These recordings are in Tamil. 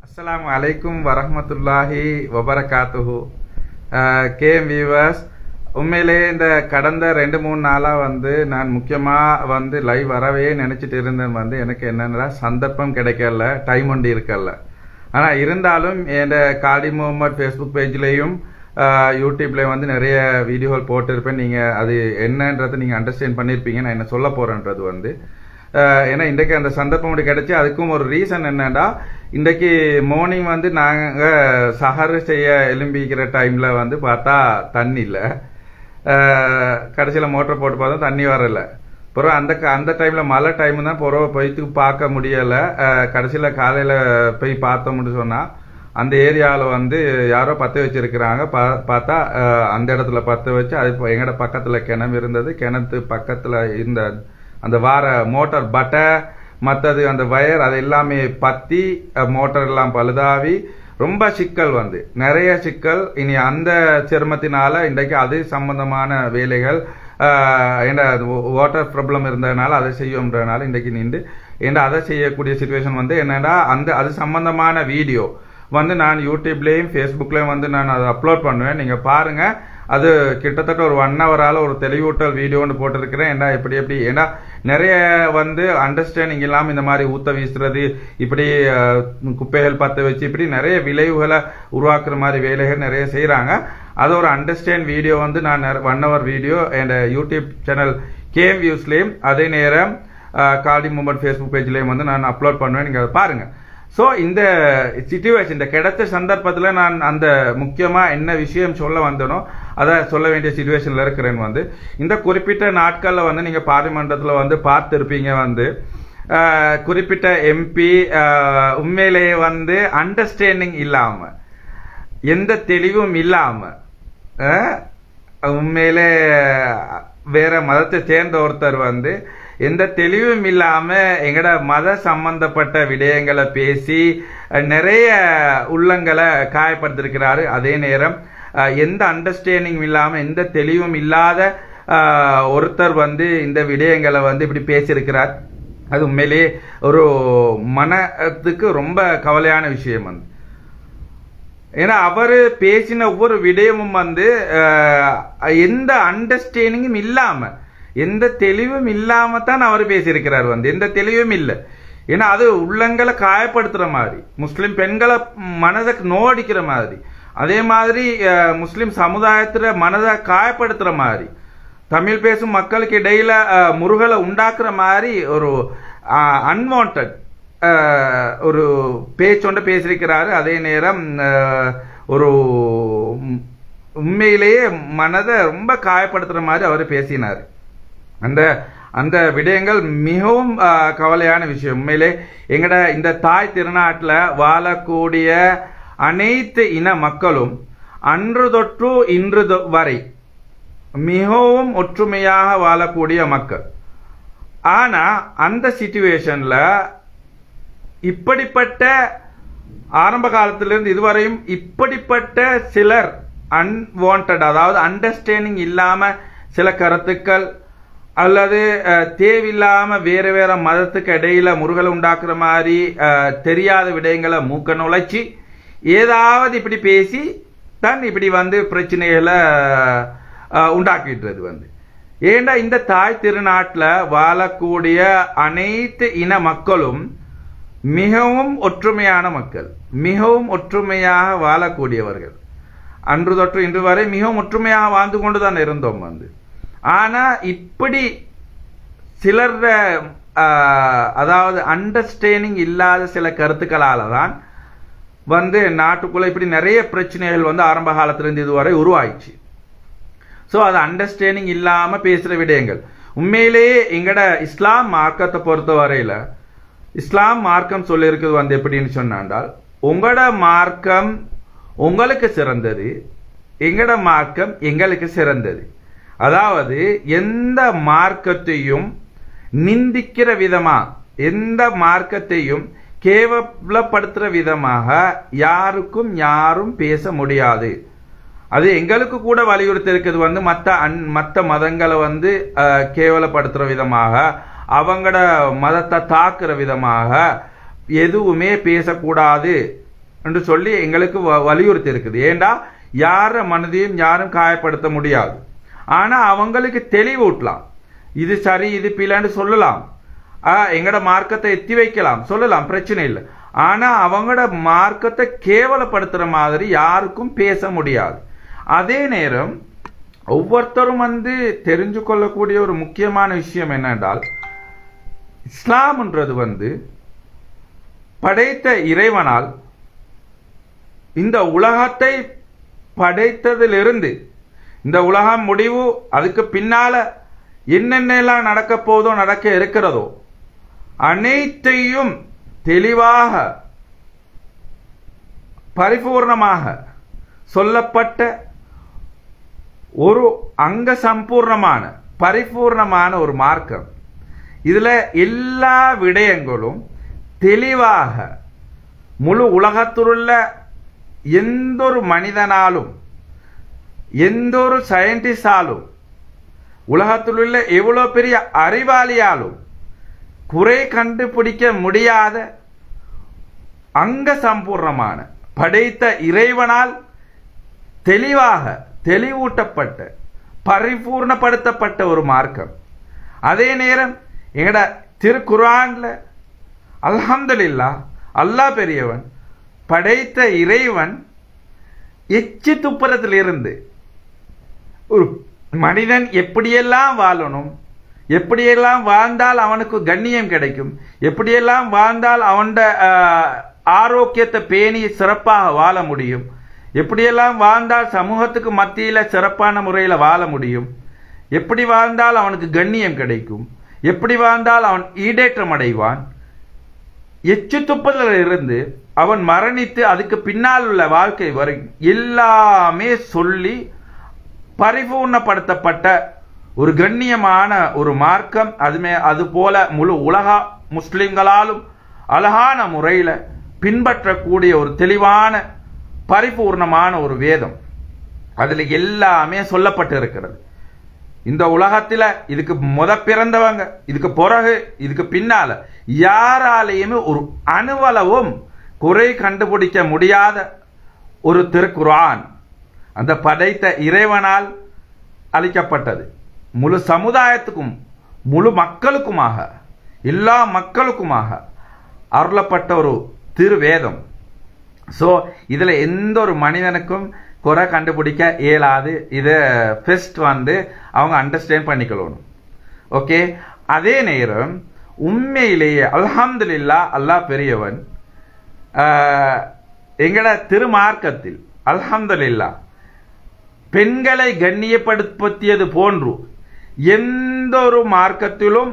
அஸ்ஸலாமு அலைக்கும் வரஹ்மத்துல்லாஹி வபரகாத்துஹு. கேம் வியூவர்ஸ், உண்மையிலே இந்த கடந்த 2-3 நாளாக நான் முக்கியமாக லைவ் வரவே நினச்சிட்டு இருந்தேன். எனக்கு என்னென்னா சந்தர்ப்பம் கிடைக்கல, டைம் ஒண்டி இருக்கல. ஆனால் இருந்தாலும் என் காடி முகமது ஃபேஸ்புக் பேஜ்லேயும் யூடியூப்லேயும் நிறைய வீடியோகள் போட்டிருப்பேன். நீங்கள் அது என்னன்றது நீங்கள் அண்டர்ஸ்டாண்ட் பண்ணியிருப்பீங்க. நான் என்ன சொல்ல போகிறேன்றது ஏன்னா இன்றைக்கு அந்த சந்தர்ப்பம் மட்டும் கிடைச்சி, அதுக்கும் ஒரு ரீசன் என்னன்னா, இன்றைக்கு மார்னிங் நாங்கள் சஹர் செய்ய எலும்பிக்கிற டைமில் பார்த்தா தண்ணி இல்லை. கடைசியில் மோட்டர் போட்டு பார்த்தா தண்ணி வரலை. பிறகு அந்த டைமில் மழை டைம் தான் போயிட்டு பார்க்க முடியலை. கடைசியில் காலையில் போய் பார்த்தோம்னு சொன்னால் அந்த ஏரியாவில் யாரோ பற்ற வச்சிருக்கிறாங்க. பார்த்தா அந்த இடத்துல பற்ற வச்சு அது எங்கட பக்கத்தில் கிணறு இருந்தது. கிணத்து பக்கத்தில் இருந்த அந்த வார மோட்டார் பட்டை மற்றது அந்த வயர் அது எல்லாமே பற்றி மோட்டார் எல்லாம் பழுதாவி ரொம்ப சிக்கல் நிறைய சிக்கல். இனி அந்த சிரமத்தினால இன்றைக்கு அது சம்பந்தமான வேலைகள் ஏன்னா வாட்டர் ப்ராப்ளம் இருந்ததுனால அதை செய்யும்ன்றதுனால இன்றைக்கு நின்று ஏன்னா அதை செய்யக்கூடிய சுச்சுவேஷன் என்னன்னா அது சம்பந்தமான வீடியோ நான் யூடியூப்லேயும் ஃபேஸ்புக்லேயும் நான் அதை அப்லோட் பண்ணுவேன். நீங்கள் பாருங்கள். அது கிட்டத்தட்ட ஒரு 1 ஹவரால் ஒரு தெளிவூட்டல் வீடியோன்னு போட்டிருக்கிறேன். ஏன்னா எப்படி ஏன்னா நிறைய அண்டர்ஸ்டாண்டிங் இல்லாமல் இந்த மாதிரி ஊத்த வீசுறது, இப்படி குப்பைகள் பற்ற வச்சு இப்படி நிறைய விளைவுகளை உருவாக்குற மாதிரி வேலைகள் நிறைய செய்கிறாங்க. அது ஒரு அண்டர்ஸ்டாண்ட் வீடியோ நான் 1 ஹவர் வீடியோ என் யூடியூப் சேனல் கேம் வியூஸ்லேயும் அதே நேரம் காடி முகமது ஃபேஸ்புக் பேஜ்லேயும் நான் அப்லோட் பண்ணுவேன். நீங்கள் அதை பாருங்கள். ஸோ இந்த சிச்சுவேஷன், இந்த கிடைத்த சந்தர்ப்பத்தில் நான் அந்த முக்கியமாக என்ன விஷயம் சொல்ல வந்தனோ அதை சொல்ல வேண்டிய சிச்சுவேஷனில் இருக்கிறேன். இந்த குறிப்பிட்ட நாட்களில் நீங்கள் பார்லிமெண்டத்தில் பார்த்துருப்பீங்க. குறிப்பிட்ட எம்பி உண்மையிலேயே அண்டர்ஸ்டாண்டிங் இல்லாமல், எந்த தெளிவும் இல்லாமல், உண்மையிலே வேற மதத்தை சேர்ந்த ஒருத்தர் எந்த தெளிவும் இல்லாம எங்கட மத சம்பந்தப்பட்ட விடயங்களை பேசி நிறைய உள்ளங்களை காயப்படுத்திருக்கிறாரு. அதே நேரம் எந்த அண்டர்ஸ்டாண்டிங் இல்லாம எந்த தெளிவும் இல்லாத ஒருத்தர் இந்த விடயங்களை இப்படி பேசியிருக்கிறார். அது உண்மையிலேயே ஒரு மனத்துக்கு ரொம்ப கவலையான விஷயம். ஏன்னா அவர் பேசின ஒவ்வொரு விடயமும் எந்த அண்டர்ஸ்டாண்டிங்கும் இல்லாம எந்த தெளிவும் இல்லாம தான் அவர் பேசியிருக்கிறார். எந்த தெளிவும் இல்லை. ஏன்னா அது உள்ளங்களை காயப்படுத்துற மாதிரி, முஸ்லிம் பெண்களை மனதை நோடிக்கிற மாதிரி, அதே மாதிரி முஸ்லிம் சமுதாயத்துல மனதை காயப்படுத்துற மாதிரி, தமிழ் பேசும் மக்களுக்கு இடையில முருகலை உண்டாக்குற மாதிரி ஒரு அன்வான்ட் ஒரு பேச்சொண்ட பேசியிருக்கிறாரு. அதே நேரம் ஒரு உண்மையிலேயே மனதை ரொம்ப காயப்படுத்துற மாதிரி அவர் பேசினார். அந்த விடயங்கள் மிகவும் கவலையான விஷயம். உண்மையிலே எங்கட இந்த தாய் திருநாட்டில் வாழக்கூடிய அனைத்து இன மக்களும் அன்று தொற்று இன்று வரை மிகவும் ஒற்றுமையாக வாழக்கூடிய மக்கள். ஆனா அந்த சிச்சுவேஷன்ல இப்படிப்பட்ட ஆரம்ப காலத்திலிருந்து இதுவரையும் இப்படிப்பட்ட சிலர் அன்வான்ட், அதாவது அண்டர்ஸ்டாண்டிங் இல்லாம சில கருத்துக்கள் அல்லது தேவையில்லாம வேற மதத்துக்கு இடையில முருகலை உண்டாக்குற மாதிரி தெரியாத விடயங்களை மூக்க நுழைச்சி ஏதாவது இப்படி பேசி தான் இப்படி பிரச்சனைகளை உண்டாக்கிட்டுறது. ஏண்டா இந்த தாய் திருநாட்டில் வாழக்கூடிய அனைத்து இன மக்களும் மிகவும் ஒற்றுமையான மக்கள், மிகவும் ஒற்றுமையாக வாழக்கூடியவர்கள். அன்று தொற்று இன்று வரை மிகவும் ஒற்றுமையாக வாழ்ந்து கொண்டுதான் இருந்தோம். ஆனா இப்படி சிலர் அதாவது அண்டர்ஸ்டாண்டிங் இல்லாத சில கருத்துக்களால தான் நாட்டுக்குள்ள இப்படி நிறைய பிரச்சனைகள் ஆரம்ப காலத்திலிருந்து இதுவரை உருவாயிடுச்சு. ஸோ அது அண்டர்ஸ்டாண்டிங் இல்லாம பேசுற விடயங்கள். உண்மையிலேயே எங்கட இஸ்லாம் மார்க்கத்தை பொறுத்த வரையில இஸ்லாம் மார்க்கம் சொல்லி இருக்குது எப்படின்னு சொன்னால், உங்களோட மார்க்கம் உங்களுக்கு சிறந்தது, எங்கட மார்க்கம் எங்களுக்கு சிறந்தது. அதாவது எந்த மார்க்கத்தையும் நிந்திக்கிற விதமா, எந்த மார்க்கத்தையும் கேவலப்படுத்துற விதமாக யாருக்கும் யாரும் பேச முடியாது. அது எங்களுக்கு கூட வலியுறுத்தி இருக்குது. மற்ற மதங்களை கேவலப்படுத்துற விதமாக, அவங்களோட மதத்தை தாக்குற விதமாக எதுவுமே பேசக்கூடாது என்று சொல்லி எங்களுக்கு வலியுறுத்தி இருக்குது. ஏண்டா யார மனதையும் யாரும் காயப்படுத்த முடியாது. ஆனா அவங்களுக்கு தெளிவூட்டலாம், இது சரி இது பிள்ளைன்னு சொல்லலாம், எங்கட மார்க்கத்தை எத்தி வைக்கலாம் சொல்லலாம், பிரச்சனை இல்லை. ஆனா அவங்களோட மார்க்கத்தை கேவலப்படுத்துற மாதிரி யாருக்கும் பேச முடியாது. அதே நேரம் ஒவ்வொருத்தரும் தெரிஞ்சு கொள்ளக்கூடிய ஒரு முக்கியமான விஷயம் என்னென்றால், இஸ்லாம்ன்றது படைத்த இறைவனால் இந்த உலகத்தை படைத்ததிலிருந்து இந்த உலகம் முடிவு, அதுக்கு பின்னால என்னென்னலாம் நடக்க போதோ நடக்க இருக்கிறதோ அனைத்தையும் தெளிவாக பரிபூர்ணமாக சொல்லப்பட்ட ஒரு அங்க சம்பூர்ணமான பரிபூர்ணமான ஒரு மார்க்கம். இதுல எல்லா விடயங்களும் தெளிவாக முழு உலகத்திலுள்ள எந்த ஒரு மனிதனாலும் எந்த ஒரு சயின்டிஸ்டாலும் உலகத்திலுள்ள எவ்வளவு பெரிய அறிவாளியாலும் குறை கண்டுபிடிக்க முடியாத அங்க சம்பூர்ணமான படைத்த இறைவனால் தெளிவாக தெளிவூட்டப்பட்ட பரிபூர்ணப்படுத்தப்பட்ட ஒரு மார்க்கம். அதே நேரம் எங்கட திருக்குர்ஆன்ல அல்ஹம்துலில்லாஹ் அல்லாஹ் பெரியவன் படைத்த இறைவன் எச்சி துப்புரத்திலிருந்து ஒரு மனிதன் எப்படியெல்லாம் வாழணும், எப்படியெல்லாம் வாழ்ந்தால் அவனுக்கு கண்ணியம் கிடைக்கும், எப்படியெல்லாம் வாழ்ந்தால் அவன் ஆரோக்கியத்தை பேணி சிறப்பாக வாழ முடியும், எப்படியெல்லாம் வாழ்ந்தால் சமூகத்துக்கு மத்தியில சிறப்பான முறையில் வாழ முடியும், எப்படி வாழ்ந்தால் அவனுக்கு கண்ணியம் கிடைக்கும், எப்படி வாழ்ந்தால் அவன் ஈடேற்றம் அடைவான், எச்சு துப்பதில் இருந்து அவன் மரணித்து அதுக்கு பின்னால் உள்ள வாழ்க்கை வரை எல்லாமே சொல்லி பரிபூர்ணப்படுத்தப்பட்ட ஒரு கண்ணியமான ஒரு மார்க்கம். அது போல முழு உலக முஸ்லிம்களாலும் அழகான முறையில் பின்பற்றக்கூடிய ஒரு தெளிவான பரிபூர்ணமான ஒரு வேதம். அதுல எல்லாமே சொல்லப்பட்டு இருக்கிறது. இந்த உலகத்துல இதுக்கு பிறந்தவங்க, இதுக்கு பிறகு, இதுக்கு பின்னால யாராலையுமே ஒரு அணுவளவும் குறை கண்டுபிடிக்க முடியாத ஒரு திருக்குர்ஆன் அந்த படைத்த இறைவனால் அளிக்கப்பட்டது. முழு சமுதாயத்துக்கும் முழு மக்களுக்குமாக எல்லா மக்களுக்குமாக அருளப்பட்ட ஒரு திருவேதம். ஸோ இதுல எந்த ஒரு மனிதனுக்கும் குறை கண்டுபிடிக்க இயலாது. இதை ஃபர்ஸ்ட் அவங்க அண்டர்ஸ்டாண்ட் பண்ணிக்கணும். ஓகே. அதே நேரம் உண்மையிலேயே அல்ஹம்துலில்லாஹ் அல்லாஹ் பெரியவன் எங்கட திருமார்க்கத்தில் அல்ஹம்துலில்லாஹ் பெண்களை கண்ணியப்படுத்தியது போன்று எந்த ஒரு மார்க்கத்திலும்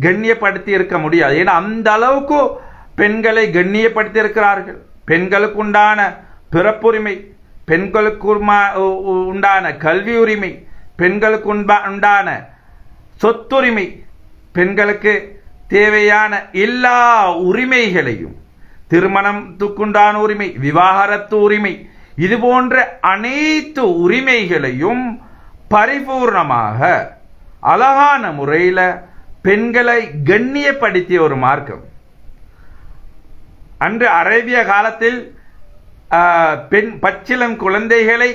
கண்ணியப்படுத்தி இருக்க முடியாது. ஏன்னா அந்த அளவுக்கு பெண்களை கண்ணியப்படுத்தி இருக்கிறார்கள். பெண்களுக்கு உண்டான பிறப்புரிமை, பெண்களுக்கு உண்டான கல்வி உரிமை, பெண்களுக்கு உண்டான சொத்துரிமை, பெண்களுக்கு தேவையான எல்லா உரிமைகளையும், திருமணத்துக்குண்டான உரிமை, விவாகரத்து உரிமை, இது போன்ற அனைத்து உரிமைகளையும் பரிபூர்ணமாக அழகான முறையில பெண்களை கண்ணியப்படுத்திய ஒரு மார்க்கம். அன்று அரேபிய காலத்தில் பெண் பச்சிளம் குழந்தைகளை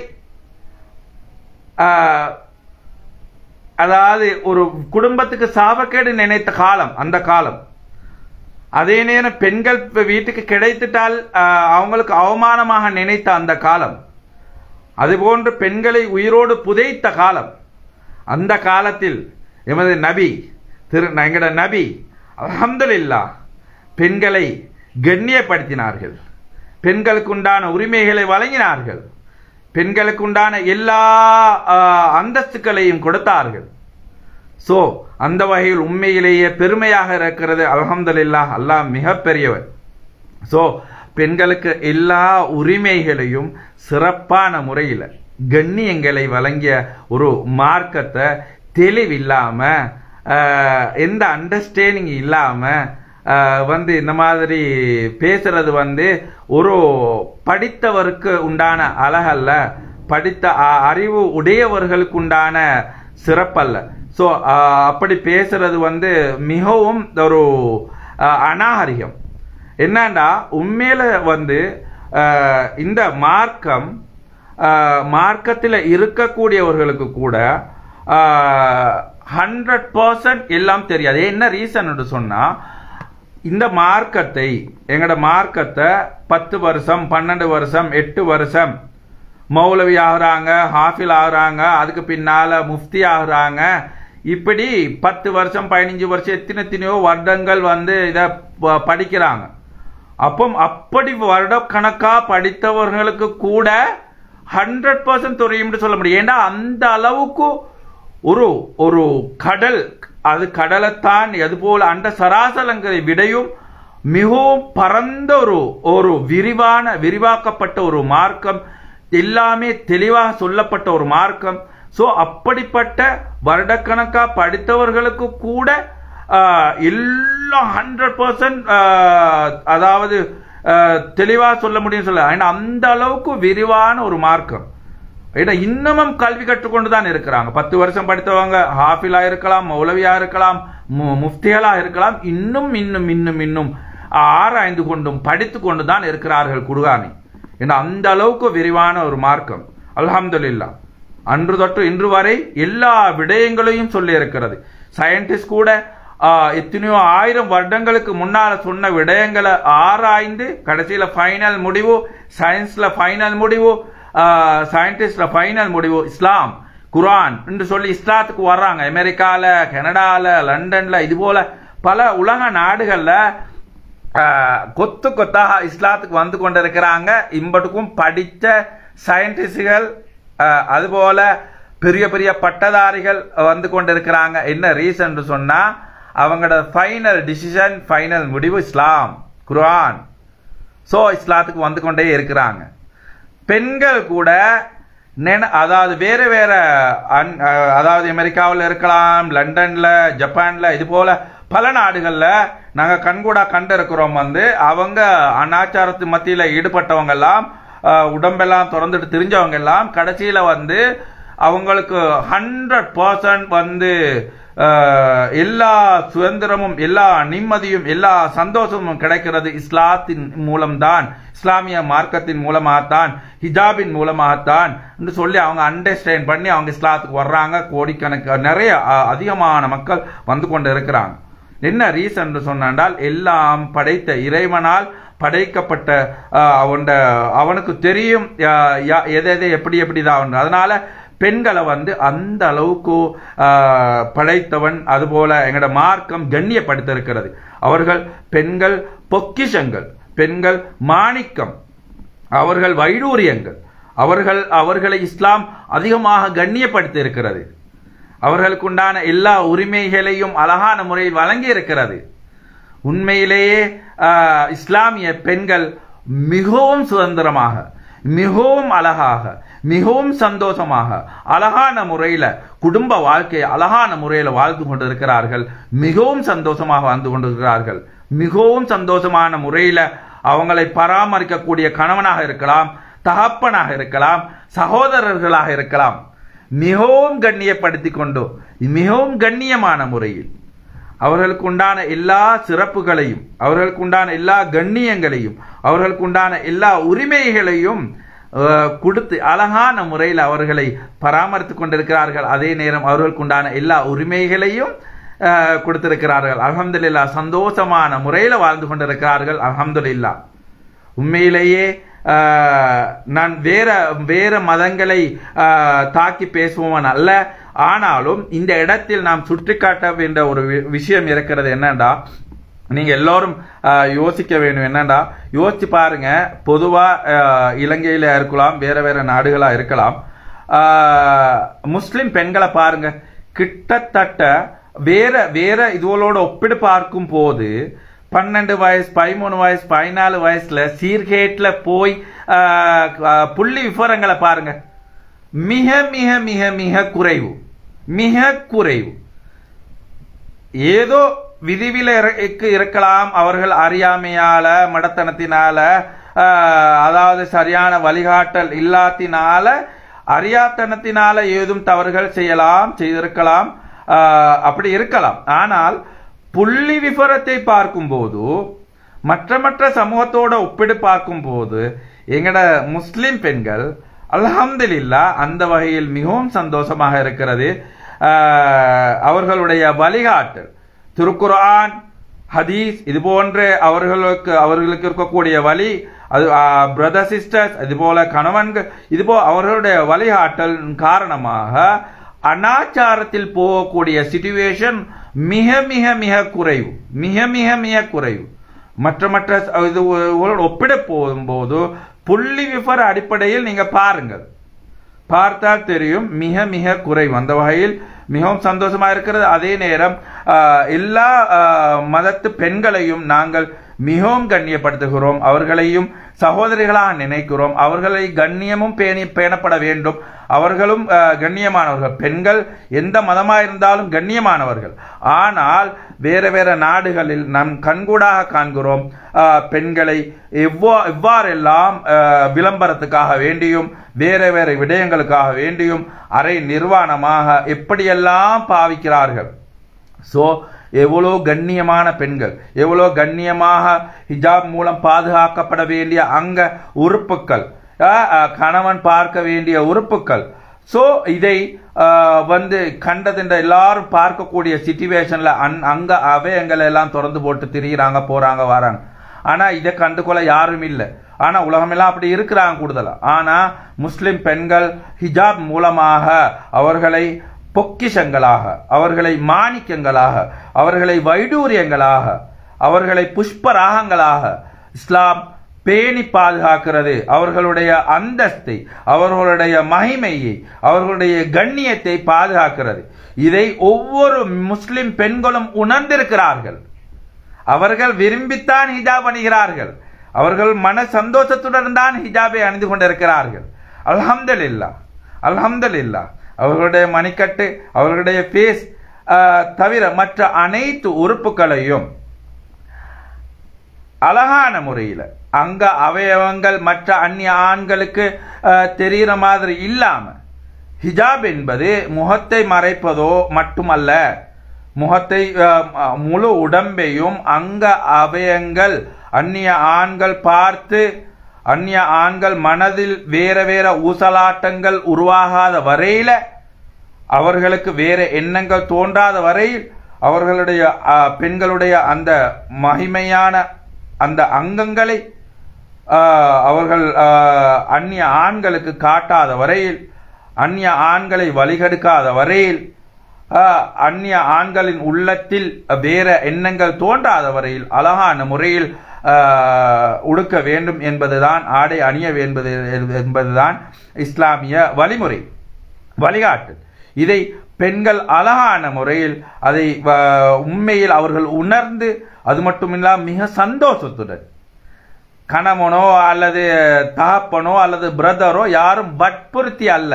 அதாவது ஒரு குடும்பத்துக்கு சாபக்கேடு நினைத்த காலம் அந்த காலம். அதே நேரம் பெண்கள் வீட்டுக்கு கிடைத்துட்டால் அவங்களுக்கு அவமானமாக நினைத்த அந்த காலம். அதுபோன்று பெண்களை உயிரோடு புதைத்த காலம். அந்த காலத்தில் எமது நபி எங்கட நபி அல்ஹம்துலில்லாஹ் பெண்களை கண்ணியப்படுத்தினார்கள், பெண்களுக்கு உண்டான உரிமைகளை வழங்கினார்கள், பெண்களுக்கு உண்டான எல்லா அந்தஸ்துக்களையும் கொடுத்தார்கள். சோ அந்த வகையில் உண்மையிலேயே பெருமையாக இருக்கிறது. அல்ஹம்துலில்லாஹ் அல்லாஹ் மிக பெரியவர். சோ பெண்களுக்கு எல்லா உரிமைகளையும் சிறப்பான முறையில் கண்ணியங்களை வழங்கிய ஒரு மார்க்கத்தை தெளிவில்லாம எந்த அண்டர்ஸ்டாண்டிங் இல்லாம இந்த மாதிரி பேசுறது ஒரு படித்தவருக்கு உண்டான அழகல்ல, படித்த அறிவு உடையவர்களுக்கு உண்டான சிறப்பல்ல. ஸோ அப்படி பேசுறது மிகவும் ஒரு அநாகரிகம். என்னண்டா உண்மையில வந்து இந்த மார்க்கத்தில் இருக்கக்கூடியவர்களுக்கு கூட 100% எல்லாம் தெரியாது. என்ன ரீசன் சொன்னா, இந்த மார்க்கத்தை எங்கட மார்க்கத்தை 10 வருஷம் 12 வருஷம் 8 வருஷம் மௌலவி ஆகுறாங்க, ஹாஃபில் ஆகுறாங்க, அதுக்கு பின்னால முஃப்தி ஆகுறாங்க. இப்படி 10 வருஷம் 15 வருஷம் எத்தனையோ வருடங்கள் வந்து இதை படிக்கிறாங்க. அப்படி வருடக்கணக்கா படித்தவர்களுக்கு கூட 100% தெரியும் சொல்ல முடியும். ஏன்னா அந்த அளவுக்கு ஒரு கடல், அது கடலைத்தான் அதுபோல அந்த சராசரங்களை விடையும் மிகவும் பரந்த ஒரு விரிவாக்கப்பட்ட ஒரு மார்க்கம், எல்லாமே தெளிவாக சொல்லப்பட்ட ஒரு மார்க்கம். சோ அப்படிப்பட்ட வருடக்கணக்கா படித்தவர்களுக்கு கூட எல்லாம் 100% அதாவது தெளிவா சொல்ல முடியும் சொல்ல. அந்த அளவுக்கு விரிவான ஒரு மார்க்கம். இன்னமும் கல்வி கற்றுக்கொண்டுதான் இருக்கிறாங்க. 10 வருஷம் படித்தவங்க ஹாஃபிலா இருக்கலாம், மௌலவியா இருக்கலாம், முஃப்திகளா இருக்கலாம். இன்னும் ஆராய்ந்து கொண்டும் படித்து கொண்டுதான் இருக்கிறார்கள் குர்ஆனை. அந்த அளவுக்கு விரிவான ஒரு மார்க்கம். அல்ஹம்துலில்லாஹ், அன்று தொட்டு இன்று வரை எல்லா விடயங்களையும் சொல்லி இருக்கிறது. சயின்டிஸ்ட் கூட எத்தனையோ 1000 வருடங்களுக்கு முன்னால சொன்ன விடயங்களை ஆராய்ந்து கடைசியில ஃபைனல் முடிவு, சயின்ஸ்ல ஃபைனல் முடிவு, சயின்டிஸ்ட்ல ஃபைனல் முடிவு இஸ்லாம், குர்ஆன் என்று சொல்லி இஸ்லாத்துக்கு வர்றாங்க. அமெரிக்கால, கனடால, லண்டன்ல, இது போல பல உலக நாடுகள்ல கொத்தாக இஸ்லாத்துக்கு வந்து கொண்டிருக்கிறாங்க. இம்பட்டுக்கும் படித்த சயின்டிஸ்டுகள் அதுபோல பெரிய பெரிய பட்டதாரிகள் வந்து கொண்டிருக்கிறாங்க. என்ன ரீசன் சொன்னா, அவங்களோட ஃபைனல் டிசிஷன், ஃபைனல் முடிவு இஸ்லாம், குர்ஆன். சோ இஸ்லாத்துக்கு வந்து கொண்டே இருக்கிறாங்க. பெண்கள் கூட அதாவது வேற அதாவது அமெரிக்காவில் இருக்கலாம், லண்டன்ல, ஜப்பான்ல, இது போல பல நாடுகள்ல நாங்க கண்கூடா கண்டு இருக்கிறோம். வந்து அவங்க அனாச்சாரத்து மத்தியில ஈடுபட்டவங்க எல்லாம், உடம்பெல்லாம் திறந்துட்டு தெரிஞ்சவங்க எல்லாம் கடைசியில வந்து அவங்களுக்கு 100% வந்து எல்லா சுதந்திரமும், எல்லா நிம்மதியும், எல்லா சந்தோஷமும் கிடைக்கிறது இஸ்லாத்தின் மூலம்தான், இஸ்லாமிய மார்க்கத்தின் மூலமாகத்தான், ஹிஜாபின் மூலமாகத்தான் என்று சொல்லி அவங்க அண்டர்ஸ்டாண்ட் பண்ணி அவங்க இஸ்லாத்துக்கு வர்றாங்க. கோடிக்கணக்கு நிறைய அதிகமான மக்கள் வந்து கொண்டு இருக்கிறாங்க. என்ன ரீசன் சொன்னால், எல்லாம் படைத்த இறைவனால் படைக்கப்பட்ட அவனுக்கு தெரியும் எதை எப்படிதான். அதனால பெண்களை வந்து அந்த அளவுக்கு படைத்தவன், அதுபோல எங்கட மார்க்கம் கண்ணியப்படுத்திருக்கிறது. அவர்கள் பெண்கள் பொக்கிஷங்கள், பெண்கள் மாணிக்கம், அவர்கள் வைடூரியங்கள். அவர்களை இஸ்லாம் அதிகமாக கண்ணியப்படுத்தி இருக்கிறது. அவர்களுக்கு உண்டான எல்லா உரிமைகளையும் அழகான முறையில் வழங்கி இருக்கிறது. உண்மையிலேயே இஸ்லாமிய பெண்கள் மிகவும் சுதந்திரமாக, மிகவும் அழகாக, மிகவும் சந்தோஷமாக, அழகான முறையில குடும்ப வாழ்க்கையை அழகான முறையில் வாழ்ந்து கொண்டிருக்கிறார்கள். மிகவும் சந்தோஷமாக வாழ்ந்து கொண்டிருக்கிறார்கள். மிகவும் சந்தோஷமான முறையில அவங்களை பராமரிக்கக்கூடிய கணவனாக இருக்கலாம், தகப்பனாக இருக்கலாம், சகோதரர்களாக இருக்கலாம். மிகவும் கண்ணியப்படுத்தி கொண்டு மிகவும் கண்ணியமான முறையில் அவர்களுக்கு உண்டான எல்லா சிறப்புகளையும், அவர்களுக்கு உண்டான எல்லா கண்ணியங்களையும், அவர்களுக்கு உண்டான எல்லா உரிமைகளையும் கொடுத்து அழகான முறையில் அவர்களை பராமரித்துக் கொண்டிருக்கிறார்கள். அதே நேரம் அவர்களுக்கு உண்டான எல்லா உரிமைகளையும் கொடுத்திருக்கிறார்கள். அல்ஹம்துலில்லாஹ், சந்தோஷமான முறையில் வாழ்ந்து கொண்டிருக்கிறார்கள். அல்ஹம்துலில்லாஹ். உண்மையிலேயே நான் வேற மதங்களை தாக்கி பேசுவோம் அல்ல. ஆனாலும் இந்த இடத்தில் நாம் சுட்டிக்காட்ட வேண்டிய ஒரு விஷயம் இருக்கிறது. என்னண்டா, நீங்க எல்லாரும் யோசிக்க வேண்டும். என்னண்டா, யோசிச்சு பாருங்க. பொதுவா இலங்கையில இருக்கலாம், வேற நாடுகளா இருக்கலாம். முஸ்லிம் பெண்களை பாருங்க, கிட்டத்தட்ட வேற இதுகளோட ஒப்பிடு பார்க்கும் போது 12 வயசு, 13 வயசு, 14 வயசுல சீர்கேட்ல போய் புள்ளி விவரங்களை பாருங்க, மிக மிக மிக மிக குறைவு, மிக குறைவு. ஏதோ விதிவிலக்கு இருக்கலாம், அவர்கள் அறியாமையால, மடத்தனத்தினால, அதாவது சரியான வழிகாட்டல் இல்லாத்தினால, அறியாத்தனத்தினால ஏதும் தவறுகள் செய்திருக்கலாம், அப்படி இருக்கலாம். ஆனால் புள்ளி விவரத்தை பார்க்கும்போது மற்ற சமூகத்தோட ஒப்பிடு பார்க்கும் போது எங்கட முஸ்லிம் பெண்கள் அல்ஹம்துலில்லாஹ் அந்த வகையில் மிகவும் சந்தோஷமாக இருக்கிறது. அவர்களுடைய வழிகாட்டல் திருக்குர்ஆன் ஹதீஸ் இது போன்ற அவர்களுக்கு இருக்கக்கூடிய வழி, அது பிரதர் சிஸ்டர்ஸ் இது போல கணவன்கள் இது போல அவர்களுடைய வழிகாட்டல் காரணமாக அனாச்சாரத்தில் போகக்கூடிய சிச்சுவேஷன் மிக மிக மிக குறைவு, மிக மிக மிக குறைவு. மற்ற இது ஒப்பிட போகும்போது புள்ளி விவர அடிப்படையில் நீங்க பாருங்கள், பார்த்தால் தெரியும் மிக மிக குறைவு. அந்த வகையில் மிகவும் சந்தோஷமா இருக்கிறது. அதே நேரம் எல்லா மதத்து பெண்களையும் நாங்கள் மிகவும் கண்ணியப்படுத்துகிறோம், அவர்களையும் சகோதரிகளாக நினைக்கிறோம். அவர்களை கண்ணியமும் பேணப்பட வேண்டும். அவர்களும் கண்ணியமானவர்கள். பெண்கள் எந்த மதமாக இருந்தாலும் கண்ணியமானவர்கள். ஆனால் வேற நாடுகளில் நம் கண்கூடாக காண்கிறோம் பெண்களை எவ்வாறெல்லாம் விளம்பரத்துக்காக வேண்டியும் வேற விடயங்களுக்காக வேண்டியும் அரை நிர்வாணமாக எப்படியெல்லாம் பாவிக்கிறார்கள். சோ எவ்வளோ கண்ணியமான பெண்கள், எவ்வளோ கண்ணியமாக ஹிஜாப் மூலம் பாதுகாக்கப்பட வேண்டிய அங்க உறுப்புகள், கணவன் பார்க்க வேண்டிய உறுப்புகள். சோ இதை கண்டதின்ற எல்லாரும் பார்க்கக்கூடிய சிச்சுவேஷன்ல அங்க அவயங்கள் எல்லாம் திறந்து போட்டு திரிகிறாங்க, போறாங்க, வராங்க. ஆனா இதை கண்டுகொள்ள யாரும் இல்லை. ஆனா உலகமெல்லாம் அப்படி இருக்கிறாங்க கூடுதலா. ஆனா முஸ்லிம் பெண்கள் ஹிஜாப் மூலமாக அவர்களை பொக்கிஷங்களாக, அவர்களை மாணிக்கங்களாக, அவர்களை வைடூரியங்களாக, அவர்களை புஷ்பராகங்களாக இஸ்லாம் பேணி பாதுகாக்கிறது. அவர்களுடைய அந்தஸ்தை, அவர்களுடைய மகிமையை, அவர்களுடைய கண்ணியத்தை பாதுகாக்கிறது. இதை ஒவ்வொரு முஸ்லிம் பெண்களும் உணர்ந்திருக்கிறார்கள். அவர்கள் விரும்பித்தான் ஹிஜாப் அணிகிறார்கள். அவர்கள் மன சந்தோஷத்துடன் தான் ஹிஜாபை அணிந்து கொண்டிருக்கிறார்கள். அல்ஹம்துலில்லாஹ், அல்ஹம்துலில்லாஹ். அவர்களுடைய மணிக்கட்டு, அவர்களுடைய பேஸ் தவிர மற்ற அனைத்து உறுப்புகளையும் அழகான முறையில் அங்க அவயவங்கள் மற்ற அந்நிய ஆண்களுக்கு தெரிகிற மாதிரி இல்லாம, ஹிஜாப் என்பது முகத்தை மறைப்பதோ மட்டுமல்ல, முகத்தை முழு உடம்பையும் அங்க அவயங்கள் அந்நிய ஆண்கள் பார்த்து அந்நிய ஆண்கள் மனதில் வேற ஊசலாட்டங்கள் உருவாகாத வரையில, அவர்களுக்கு வேற எண்ணங்கள் தோன்றாத வரையில் அவர்களுடைய பெண்களுடைய அந்த மகிமையான அந்த அங்கங்களை அவர்கள் அந்நிய ஆண்களுக்கு காட்டாத வரையில், அந்நிய ஆண்களை வழிகெடுக்காத வரையில், அந்நிய ஆண்களின் உள்ளத்தில் வேற எண்ணங்கள் தோன்றாத வரையில் அழகான முறையில் உடுக்க வேண்டும் என்பதுதான், ஆடை அணிய என்பதுதான் இஸ்லாமிய வழிமுறை, வழிகாட்டு. இதை பெண்கள் அழகான முறையில் அதை உண்மையில் அவர்கள் உணர்ந்து, அது மட்டுமில்லாமல் மிக சந்தோஷத்துடன் கணவனோ அல்லது தகப்பனோ அல்லது பிரதரோ யாரும் வற்புறுத்தி அல்ல,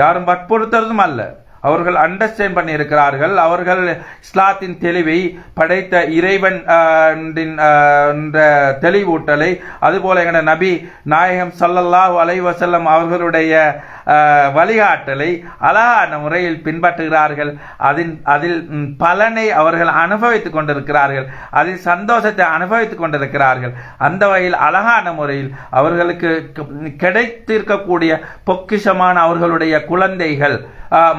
யாரும் வற்புறுத்துறதும் அல்ல, அவர்கள் அண்டர்ஸ்டாண்ட் பண்ணி இருக்கிறார்கள். அவர்கள் இஸ்லாத்தின் தெளிவை படைத்த இறைவன் தெளிவூட்டலை, அதுபோல எங்க நபி நாயகம் ஸல்லல்லாஹு அலைஹி வஸல்லம் அவர்களுடைய வழிகாட்டலை அழகான முறையில் பின்பற்றுகிறார்கள். அதில் பலனை அவர்கள் அனுபவித்துக் கொண்டிருக்கிறார்கள், அதில் சந்தோஷத்தை அனுபவித்துக் கொண்டிருக்கிறார்கள். அந்த வகையில் அழகான முறையில் அவர்களுக்கு கிடைத்திருக்கக்கூடிய பொக்கிஷமான அவர்களுடைய குழந்தைகள்,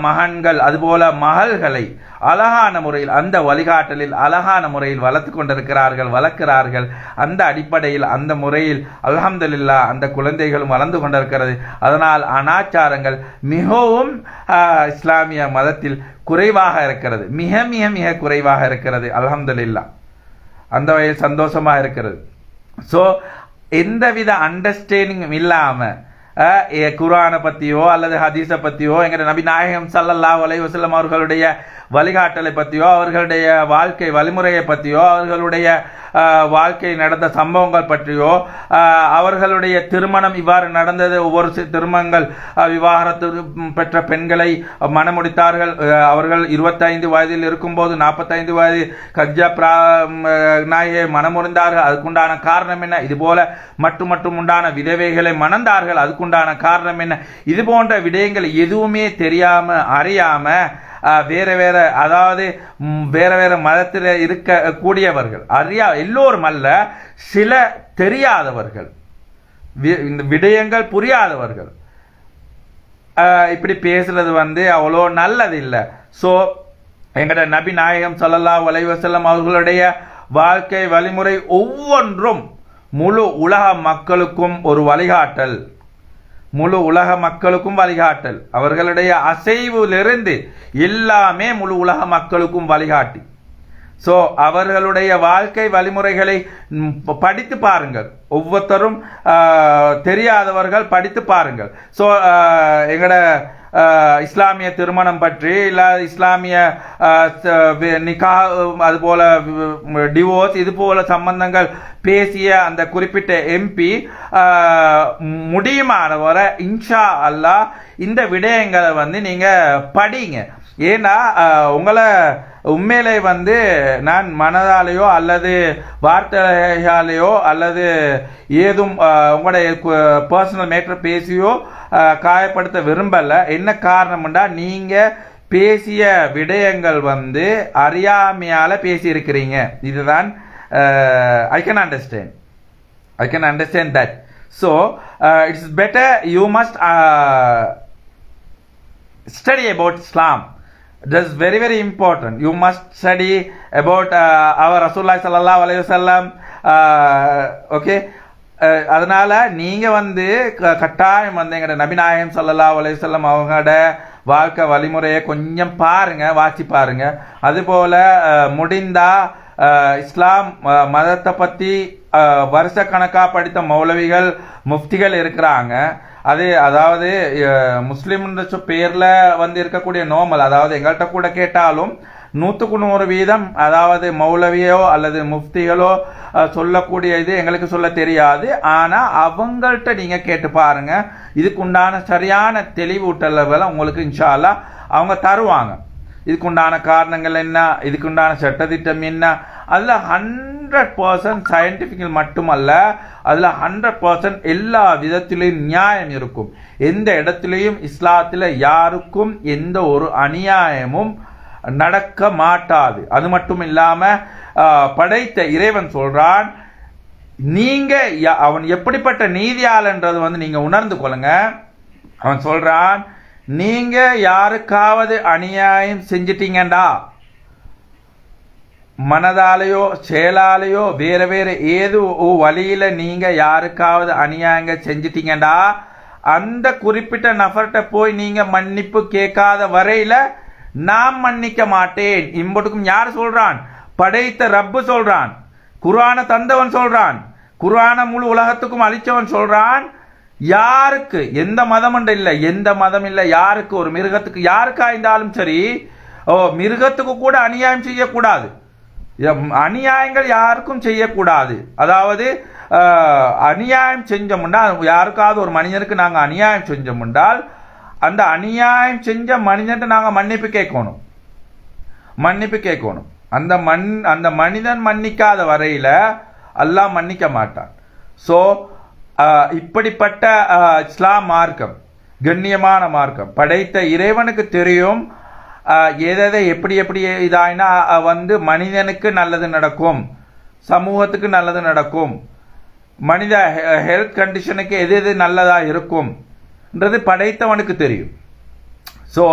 மகன்கள், அதுபோல மகள்களை அழகான முறையில் அந்த வழிகாட்டலில் அழகான முறையில் வளர்த்து கொண்டிருக்கிறார்கள், வளர்க்கிறார்கள். அந்த அடிப்படையில் அந்த முறையில் அல்ஹம்துலில்லாஹ் அந்த குழந்தைகளும் வளர்ந்து கொண்டிருக்கிறது. அதனால் அனாச்சாரங்கள் மிகவும் இஸ்லாமிய மதத்தில் குறைவாக இருக்கிறது, மிக மிக மிக குறைவாக இருக்கிறது. அல்ஹம்துலில்லாஹ் அந்த வகையில் சந்தோஷமா இருக்கிறது. ஸோ எந்தவித அண்டர்ஸ்டாண்டிங்கும் இல்லாம குர்ஆனை பத்தியோ அல்லது ஹதீஸை பத்தியோ, எங்க நபி நாயகம் ஸல்லல்லாஹு அலைஹி வஸல்லம் அவர்களுடைய வழிகாட்டலை பத்தியோ, அவர்களுடைய வாழ்க்கை வழிமுறையை பற்றியோ, அவர்களுடைய வாழ்க்கை நடந்த சம்பவங்கள் பற்றியோ, அவர்களுடைய திருமணம் இவ்வாறு நடந்தது, ஒவ்வொரு திருமணங்கள் விவாகரத்து பெற்ற பெண்களை மணமுடித்தார்கள். அவர்கள் 25 வயதில் இருக்கும்போது 45 வயது கஜ்ஜா நாயை மணமுறிந்தார்கள். அதுக்குண்டான காரணம் என்ன? இதுபோல மட்டும் உண்டான விதவைகளை மணந்தார்கள். அதுக்குண்டான காரணம் என்ன? இது போன்ற விடயங்கள் எதுவுமே தெரியாம அறியாம வேற வேற அதாவது வேற வேற மதத்தில் இருக்க கூடியவர்கள் எல்லோரும் அல்ல, சில தெரியாதவர்கள், இந்த விடயங்கள் புரியாதவர்கள் இப்படி பேசுறது அவ்வளோ நல்லது இல்லை. ஸோ எங்கட நபி நாயகம் ஸல்லல்லாஹு அலைஹி வஸல்லம் அவர்களுடைய வாழ்க்கை வழிமுறை ஒவ்வொன்றும் முழு உலக மக்களுக்கும் ஒரு வழிகாட்டல், முழு உலக மக்களுக்கும் வழிகாட்டல். அவர்களுடைய அசைவிலிருந்து எல்லாமே முழு உலக மக்களுக்கும் வழிகாட்டி. ஸோ அவர்களுடைய வாழ்க்கை வழிமுறைகளை படித்து பாருங்கள். ஒவ்வொருத்தரும் தெரியாதவர்கள் படித்து பாருங்கள். ஸோ எங்கட இஸ்லாமிய திருமணம் பற்றி இல்ல இஸ்லாமிய நிகா அதுபோல டிவோர்ஸ் இது போல சம்பந்தங்கள் பேசிய அந்த குறிப்பிட்ட எம்பி முடியுமானவரை இன்ஷா அல்லாஹ் இந்த விடயங்களை நீங்க படிங்க. ஏன்னா உங்களை உண்மையிலே நான் மனதாலேயோ அல்லது வார்த்தையாலேயோ அல்லது ஏதும் உங்களுடைய பர்சனல் மேட்டர் பேசியோ காயப்படுத்த விரும்பல. என்ன காரணம்டா, நீங்க பேசிய விடயங்கள் அறியாமையால பேசி இருக்கிறீங்க. இதுதான் I can understand that. So it's better you must study about Islam. That's very very important. You must study about our Rasulullah sallallahu alaihi wasallam. Okay, அதனால நீங்க கட்டாயம் எங்கட நபி நாயகம் ஸல்லல்லாஹு அலைஹி வஸல்லம் அவங்களோட வாழ்க்கை வழிமுறையை கொஞ்சம் பாருங்க, வாசி பாருங்க. அதுபோல முடிந்தா இஸ்லாம் மதத்தை பத்தி வருஷ கணக்கா படித்த மௌலவிகள் முஃப்திகள் இருக்கிறாங்க. அதாவது முஸ்லிம் பேர்ல இருக்கக்கூடிய நோமல், அதாவது எங்கள்கிட்ட கூட கேட்டாலும் 100% அதாவது மௌலவியோ அல்லது முஃப்திகளோ சொல்லக்கூடிய இது எங்களுக்கு சொல்ல தெரியாது. ஆனா அவங்கள்ட்ட நீங்க கேட்டு பாருங்க, இதுக்குண்டான சரியான தெளிவூட்டல்களை உங்களுக்கு இன்ஷா அல்லாஹ் அவங்க தருவாங்க. இதுக்குண்டான காரணங்கள் என்ன, இதுக்குண்டான சட்டத்திட்டம் என்ன, அதுல 100% சயின்டிபிக் மட்டுமல்ல, அதுல 100% எல்லா விதத்திலையும் நியாயம் இருக்கும். எந்த இடத்திலையும் இஸ்லாத்துல யாருக்கும் எந்த ஒரு அநியாயமும் நடக்க மாட்டாது. அது மட்டும் இல்லாம படைத்த இறைவன் சொல்றான், நீங்க அவன் எப்படிப்பட்ட நீதியாளன்றது நீங்க உணர்ந்து கொள்ளுங்க. அவன் சொல்றான், நீங்க யாருக்காவது அநியாயம் செஞ்சிட்டீங்கடா, மனதாலேயோ செயலாலேயோ வேற வேற ஏதோ வழியில நீங்க யாருக்காவது அநியாயங்க செஞ்சிட்டீங்கடா, அந்த குறிப்பிட்ட நபர்கிட்ட போய் நீங்க மன்னிப்பு கேட்காத வரையில நான் மன்னிக்க மாட்டேன். இம்பட்டுக்கும் யார் சொல்றான்? படைத்த ரப்பு சொல்றான். குர்ஆன தந்தவன் சொல்றான். குர்ஆன முழு உலகத்துக்கும் அளிச்சவன் சொல்றான். யாருக்கு எந்த மதம் இல்லை, எந்த மதம் இல்லை, யாருக்கு ஒரு மிருகத்துக்கு யாருக்கா இருந்தாலும் சரி, மிருகத்துக்கு கூட அநியாயம் செய்யக்கூடாது. அநியாயங்கள் யாருக்கும் செய்யக்கூடாது. அதாவது அநியாயம் செஞ்சோம்னா, யாருக்காவது ஒரு மனிதனுக்கு நாங்க அநியாயம் செஞ்சோம்னால் அந்த அநியாயம் செஞ்ச மனிதன் நாங்க மன்னிப்பு கேட்கணும். அந்த மனிதன் மன்னிக்காத வரையில அல்லாஹ் மன்னிக்க மாட்டான். சோ இப்படிப்பட்ட இஸ்லாம் மார்க்கம் கண்ணியமான மார்க்கம். படைத்த இறைவனுக்கு தெரியும் எதை எப்படி எப்படி இதாயினா மனிதனுக்கு நல்லது நடக்கும், சமூகத்துக்கு நல்லது நடக்கும், மனித ஹெல்த் கண்டிஷனுக்கு எது எது நல்லதா இருக்கும் படைத்தவனுக்கு தெரியும். சோ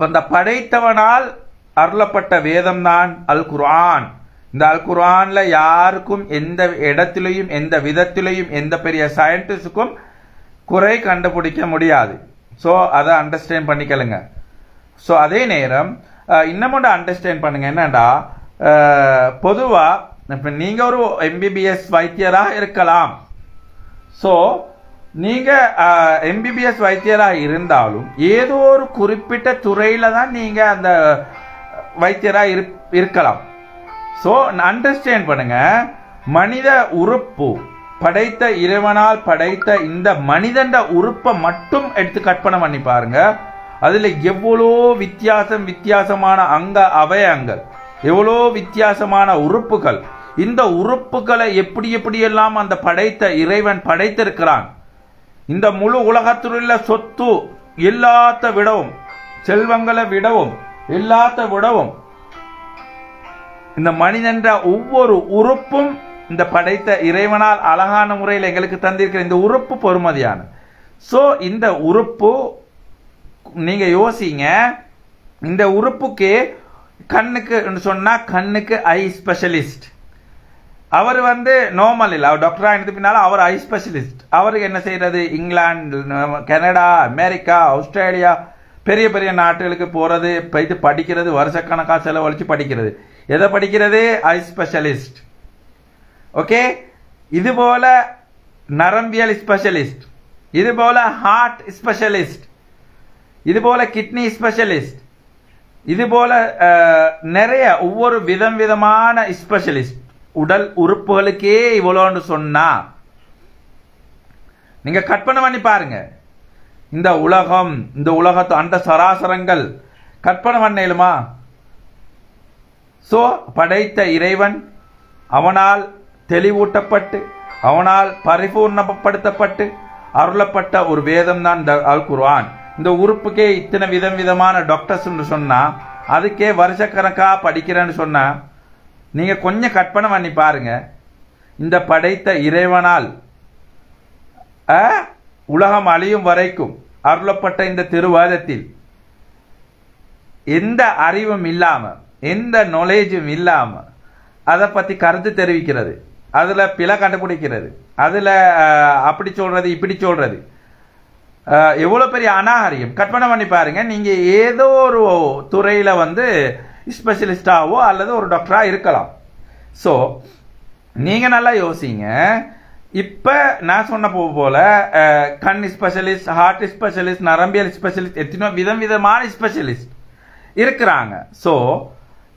அந்த படைத்தவனால் அருளப்பட்ட வேதம் தான் அல் குர்ஆன். இந்த அல் குர்ஆன்ல யாருக்கும் எந்த இடத்திலையும் எந்த விதத்திலையும் எந்த பெரிய சயின்டிஸ்டுக்கும் குறை கண்டுபிடிக்க முடியாது. சோ அதை அண்டர்ஸ்டாண்ட் பண்ணிக்கலுங்க. சோ அதே நேரம் இன்னமும் அண்டர்ஸ்டாண்ட் பண்ணுங்க, என்னடா பொதுவா இப்ப நீங்க ஒரு எம்பிபிஎஸ் வைத்தியராக இருக்கலாம். சோ நீங்க எம்பிபிஎஸ் வைத்தியராக இருந்தாலும் ஏதோ ஒரு குறிப்பிட்ட துறையில தான் நீங்க அந்த வைத்தியராக இருக்கலாம். சோ அண்டர்ஸ்டாண்ட் பண்ணுங்க, மனித உறுப்பு படைத்த இறைவனால் படைத்த இந்த மனிதன் உறுப்பை மட்டும் எடுத்து கற்பனை பண்ணி பாருங்க. அதுல எவ்வளோ வித்தியாசமான அங்க அவயங்கள், எவ்வளோ வித்தியாசமான உறுப்புகள். இந்த உறுப்புகளை எப்படி எப்படியெல்லாம் அந்த படைத்த இறைவன் படைத்திருக்கிறான். இந்த முழு உலகத்தில் உள்ள சொத்து எல்லாத்த விடவும், செல்வங்களை விடவும், எல்லாத்த விடவும் இந்த மனிதன்ற ஒவ்வொரு உறுப்பும் இந்த படைத்த இறைவனால் அழகான முறையில் எங்களுக்கு தந்திருக்கிற இந்த உறுப்பு பொறுமதியான. ஸோ இந்த உறுப்பு நீங்க யோசிங்க, இந்த உறுப்புக்கு கண்ணுக்கு சொன்னா கண்ணுக்கு ஐ ஸ்பெஷலிஸ்ட். அவர் நார்மல் இல்லை, அவர் டாக்டரா எடுத்து பின்னால அவர் ஐ ஸ்பெஷலிஸ்ட். அவருக்கு என்ன செய்யறது, இங்கிலாந்து, கனடா, அமெரிக்கா, ஆஸ்திரேலியா பெரிய பெரிய நாட்டுகளுக்கு போறது, போயிட்டு படிக்கிறது, வருஷக்கணக்காக செலவழிச்சு படிக்கிறது. எதை படிக்கிறது? ஐ ஸ்பெஷலிஸ்ட். ஓகே, இது போல நரம்பியல் ஸ்பெஷலிஸ்ட், இது போல ஹார்ட் ஸ்பெஷலிஸ்ட், இது போல கிட்னி ஸ்பெஷலிஸ்ட், இது போல நிறைய ஒவ்வொரு விதமான ஸ்பெஷலிஸ்ட். உடல் உறுப்புகளுக்கே இவ்வளோன்னு சொன்னா நீங்க கற்பனை பண்ணி பாருங்க. இந்த உலகம், இந்த உலகத்து அந்த சராசரங்கள் கற்பனை பண்ணலுமா? சோ படைத்த இறைவன் அவனால் தெளிவூட்டப்பட்டு அவனால் பரிபூர்ணப்படுத்தப்பட்டு அருளப்பட்ட ஒரு வேதம் தான் இந்த அல் குர்ஆன். இந்த உறுப்புக்கே இத்தனை விதமான டாக்டர்ஸ் சொன்னா, அதுக்கே வருஷக்கணக்கா படிக்கிறேன்னு சொன்னா நீங்க கொஞ்சம் கற்பனை பண்ணி பாருங்க. இந்த படைத்த இறைவனால் உலகம் அழியும் வரைக்கும் அருளப்பட்ட இந்த திருவாதத்தில் எந்த அறிவும் இல்லாம, எந்த நாலேஜும் இல்லாம அதை பத்தி கருத்து தெரிவிக்கிறது, அதுல பிழை கண்டுபிடிக்கிறது, அதுல அப்படி சொல்றது இப்படி சொல்றது, எவ்வளவு பெரிய அநாகரியம். கற்பனை பண்ணி பாருங்க. நீங்க ஏதோ ஒரு துறையில ஸ்பெஷலிஸ்டாவோ அல்லது ஒரு டாக்டரா இருக்கலாம். சோ நீங்க நல்லா யோசிங்க. இப்ப நான் சொன்ன போல கண் ஸ்பெஷலிஸ்ட், ஹார்ட் ஸ்பெஷலிஸ்ட், நரம்பியல் ஸ்பெஷலிஸ்ட், எத்தனோ விதமான ஸ்பெஷலிஸ்ட் இருக்கிறாங்க. சோ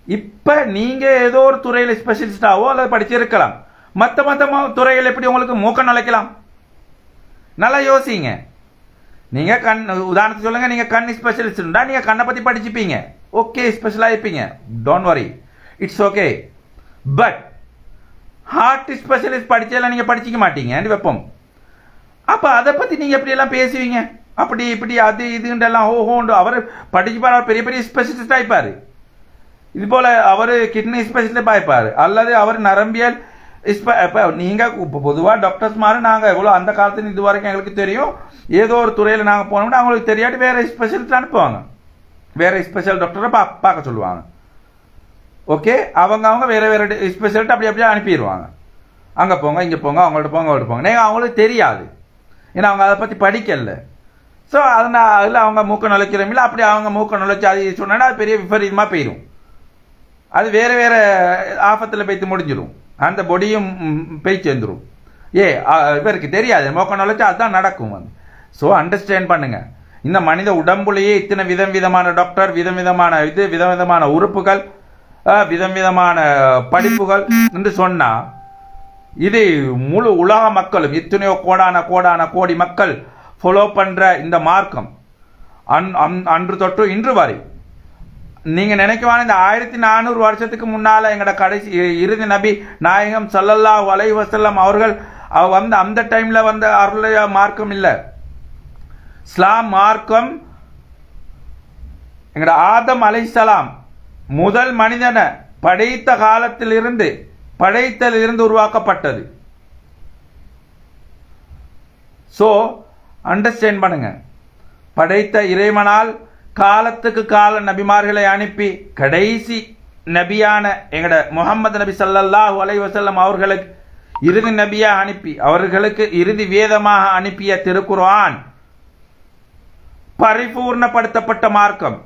இப்ப நீங்க ஏதோ ஒரு துறையில ஸ்பெஷலிஸ்டாவோ அல்லது படிச்சிருக்கலாம். மத்த துறைகள் எப்படி உங்களுக்கு மூக்க நுழைக்கலாம்? நல்லா யோசிங்க. நீங்க கண் உதாரணத்துக்கு சொல்லுங்க, நீங்க கண் ஸ்பெஷலிஸ்டா, நீங்க கண்ணை பத்தி படிச்சுப்பீங்க, ஓகே, ஸ்பெஷலா இருப்பீங்க, don't worry, it's okay. But heart specialist படிச்செல்லாம் நீங்க படிச்சிக்க மாட்டீங்க வைப்போம். அப்ப அதை பத்தி நீங்க எப்படி எல்லாம் பேசுவீங்க? அப்படி இப்படி அது இதுன்றெல்லாம் ஓஹோண்டு அவர் படிச்சுப்பாரு, அவர் பெரிய பெரிய ஸ்பெஷலிஸ்ட் ஆயிப்பாரு. இது போல அவர் கிட்னி ஸ்பெஷலிஸ்ட் ஆயிப்பாரு, அல்லது அவர் நரம்பியல். நீங்க பொதுவா டாக்டர்ஸ் மாதிரி நாங்க எவ்வளவு அந்த காலத்துல இது வரைக்கும் எங்களுக்கு தெரியும், ஏதோ ஒரு துறையில நாங்க போனோம்னா அவங்களுக்கு தெரியாட்டி வேற ஸ்பெஷலிஸ்ட் அனுப்புவாங்க, வேற ஸ்பெஷல் டாக்டரை பார்க்க சொல்லுவாங்க. ஓகே, அவங்க வேற ஸ்பெஷலிஸ்ட் அப்படியே அனுப்பிடுவாங்க. அங்க போங்க, இங்க போங்க, அவங்கள்ட்ட போங்க. நீங்க அவங்களுக்கு தெரியாது, ஏன்னா அவங்க அதை பத்தி படிக்கல. ஸோ அதில் அவங்க மூக்க நுழைக்கிறோம், அப்படி அவங்க மூக்க நுழைச்சி அது சொன்னா அது பெரிய விபரீதமா போயிடும். அது வேற ஆபத்தில் போய்த்து முடிஞ்சிடும், அந்த பொடியும் போய் சேர்ந்துடும். இவருக்கு தெரியாது, மூக்க நுழைச்சா அதுதான் நடக்கும். ஸோ அண்டர்ஸ்டாண்ட் பண்ணுங்க. இந்த மனித உடம்புலேயே இத்தனை விதமான டாக்டர், விதமான உறுப்புகள், விதமான படிப்புகள் என்று சொன்னா, இது முழு உலக மக்களும் எத்தனையோ கோடான கோடி மக்கள் ஃபாலோ பண்ற இந்த மார்க்கம் அன்று தொட்டு இன்று வரை. நீங்க நினைக்குவான இந்த 1400 வருஷத்துக்கு முன்னால எங்கட கடைசி இறுதி நபி நாயகம் ஸல்லல்லாஹு அலைஹி வஸல்லம் அவர்கள் அந்த டைம்ல அருளைய மார்க்கம் இல்ல, இஸ்லாம் மார்க்கம் எங்கட ஆதம் அலைஹிஸ்ஸலாம் முதல் மனிதனை படைத்தலிருந்து உருவாக்கப்பட்டது. சோ அண்டர்ஸ்டாண்ட் பண்ணுங்க. படைத்த இறைவனால் காலத்துக்கு கால நபிமார்களை அனுப்பி கடைசி நபியான எங்கட முஹம்மது நபி ஸல்லல்லாஹு அலைஹி வஸல்லம் அவர்களுக்கு இறுதி நபியா அனுப்பி அவர்களுக்கு இறுதி வேதமாக அனுப்பிய திருக்குர்ஆன் பரிபூர்ணப்படுத்தப்பட்ட மார்க்கம்,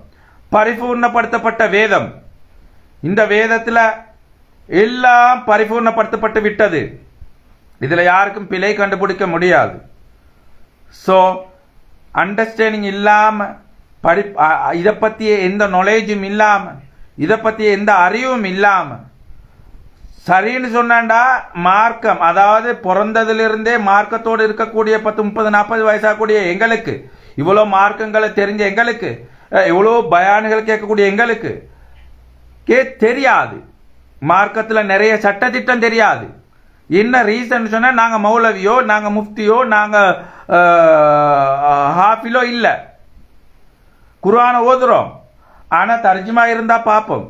பரிபூர்ணப்படுத்தப்பட்ட வேதம். இந்த வேதத்துல எல்லாம் பரிபூர்ணப்படுத்தப்பட்டு விட்டது. இதுல யாருக்கும் பிழை கண்டுபிடிக்க முடியாது. சோ அண்டர்ஸ்டாண்டிங் இல்லாம, இதை பத்திய எந்த நாலேஜும் இல்லாம, இதை பத்திய எந்த அறிவும் இல்லாம சரின்னு சொன்னாண்டா மார்க்கம், அதாவது பிறந்ததிலிருந்தே மார்க்கத்தோடு இருக்கக்கூடிய 10, 30, 40 வயசாகக்கூடிய எங்களுக்கு, இவ்வளவு மார்க்கங்களை தெரிஞ்ச எங்களுக்கு, இவ்வளவு பயான்கள் கேட்கக்கூடிய எங்களுக்கு தெரியாது. மார்க்கத்துல நிறைய சட்டத்திட்டம் தெரியாது. என்ன ரீசன் சொன்னா, நாங்க மௌலவியோ, நாங்க முஃப்தியோ, நாங்க ஹாஃபிலோ இல்ல. குர்ஆனை ஓதுறோம், ஆனால் தர்ஜுமா இருந்தால் பார்ப்போம்.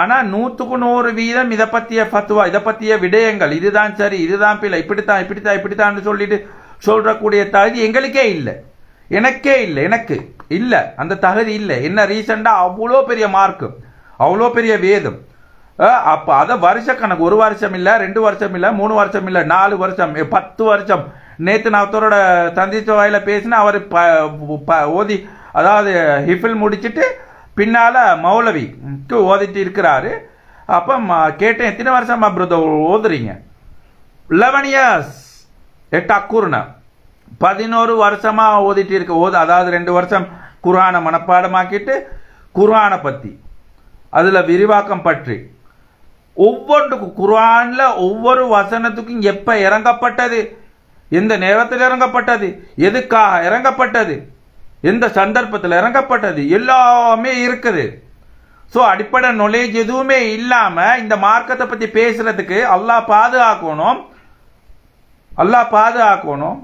ஆனால் 100% இதை பற்றிய ஃபத்வா, இதை பற்றிய விடயங்கள், இதுதான் சரி, இதுதான் பிள்ளை, இப்படித்தான் சொல்லிட்டு சொல்றக்கூடிய தகுதி எங்களுக்கே இல்லை, எனக்கே இல்லை, எனக்கு இல்லை, அந்த தகுதி இல்லை. என்ன ரீசெண்டா அவ்வளோ பெரிய மார்க்கு, அவ்வளோ பெரிய வேதம். அப்போ அதை வருஷ கணக்கு, 1 வருஷம் இல்லை, 2 வருஷம் இல்லை, 3 வருஷம் இல்லை, 4 வருஷம், 10 வருஷம். நேற்று நான் ஒருத்தரோட தந்திச்ச வாயில பேசினா அவர் ஓதி, அதாவது ஹிஃபில் முடிச்சுட்டு பின்னால மௌலவிக்கு ஓதிட்டு இருக்கிறாரு. அப்போ கேட்டேன், எத்தனை வருஷமா பிரதர் ஓதுறீங்க? 11 இயர்ஸ், 8 அக்குர்னா 11 வருஷமா ஓதிட்டு இருக்க. அதாவது 2 வருஷம் குர்ஆனை மனப்பாடமாக்கிட்டு குர்ஆனை பத்தி அதுல விரிவாக்கம் பற்றி ஒவ்வொன்றுக்கும் குர்ஆன்ல ஒவ்வொரு வசனத்துக்கும் எப்ப இறங்கப்பட்டது, எந்த நேரத்தில் இறங்கப்பட்டது, எதுக்காக இறங்கப்பட்டது, எந்த சந்தர்ப்பத்தில் இறங்கப்பட்டது, எல்லாமே இருக்குது. ஸோ அடிப்படை நாலேஜ் எதுவுமே இல்லாம இந்த மார்க்கத்தை பத்தி பேசுறதுக்கு அல்லாஹ் பாதுகாக்கணும், அல்லாஹ் பாதுகாக்கணும்.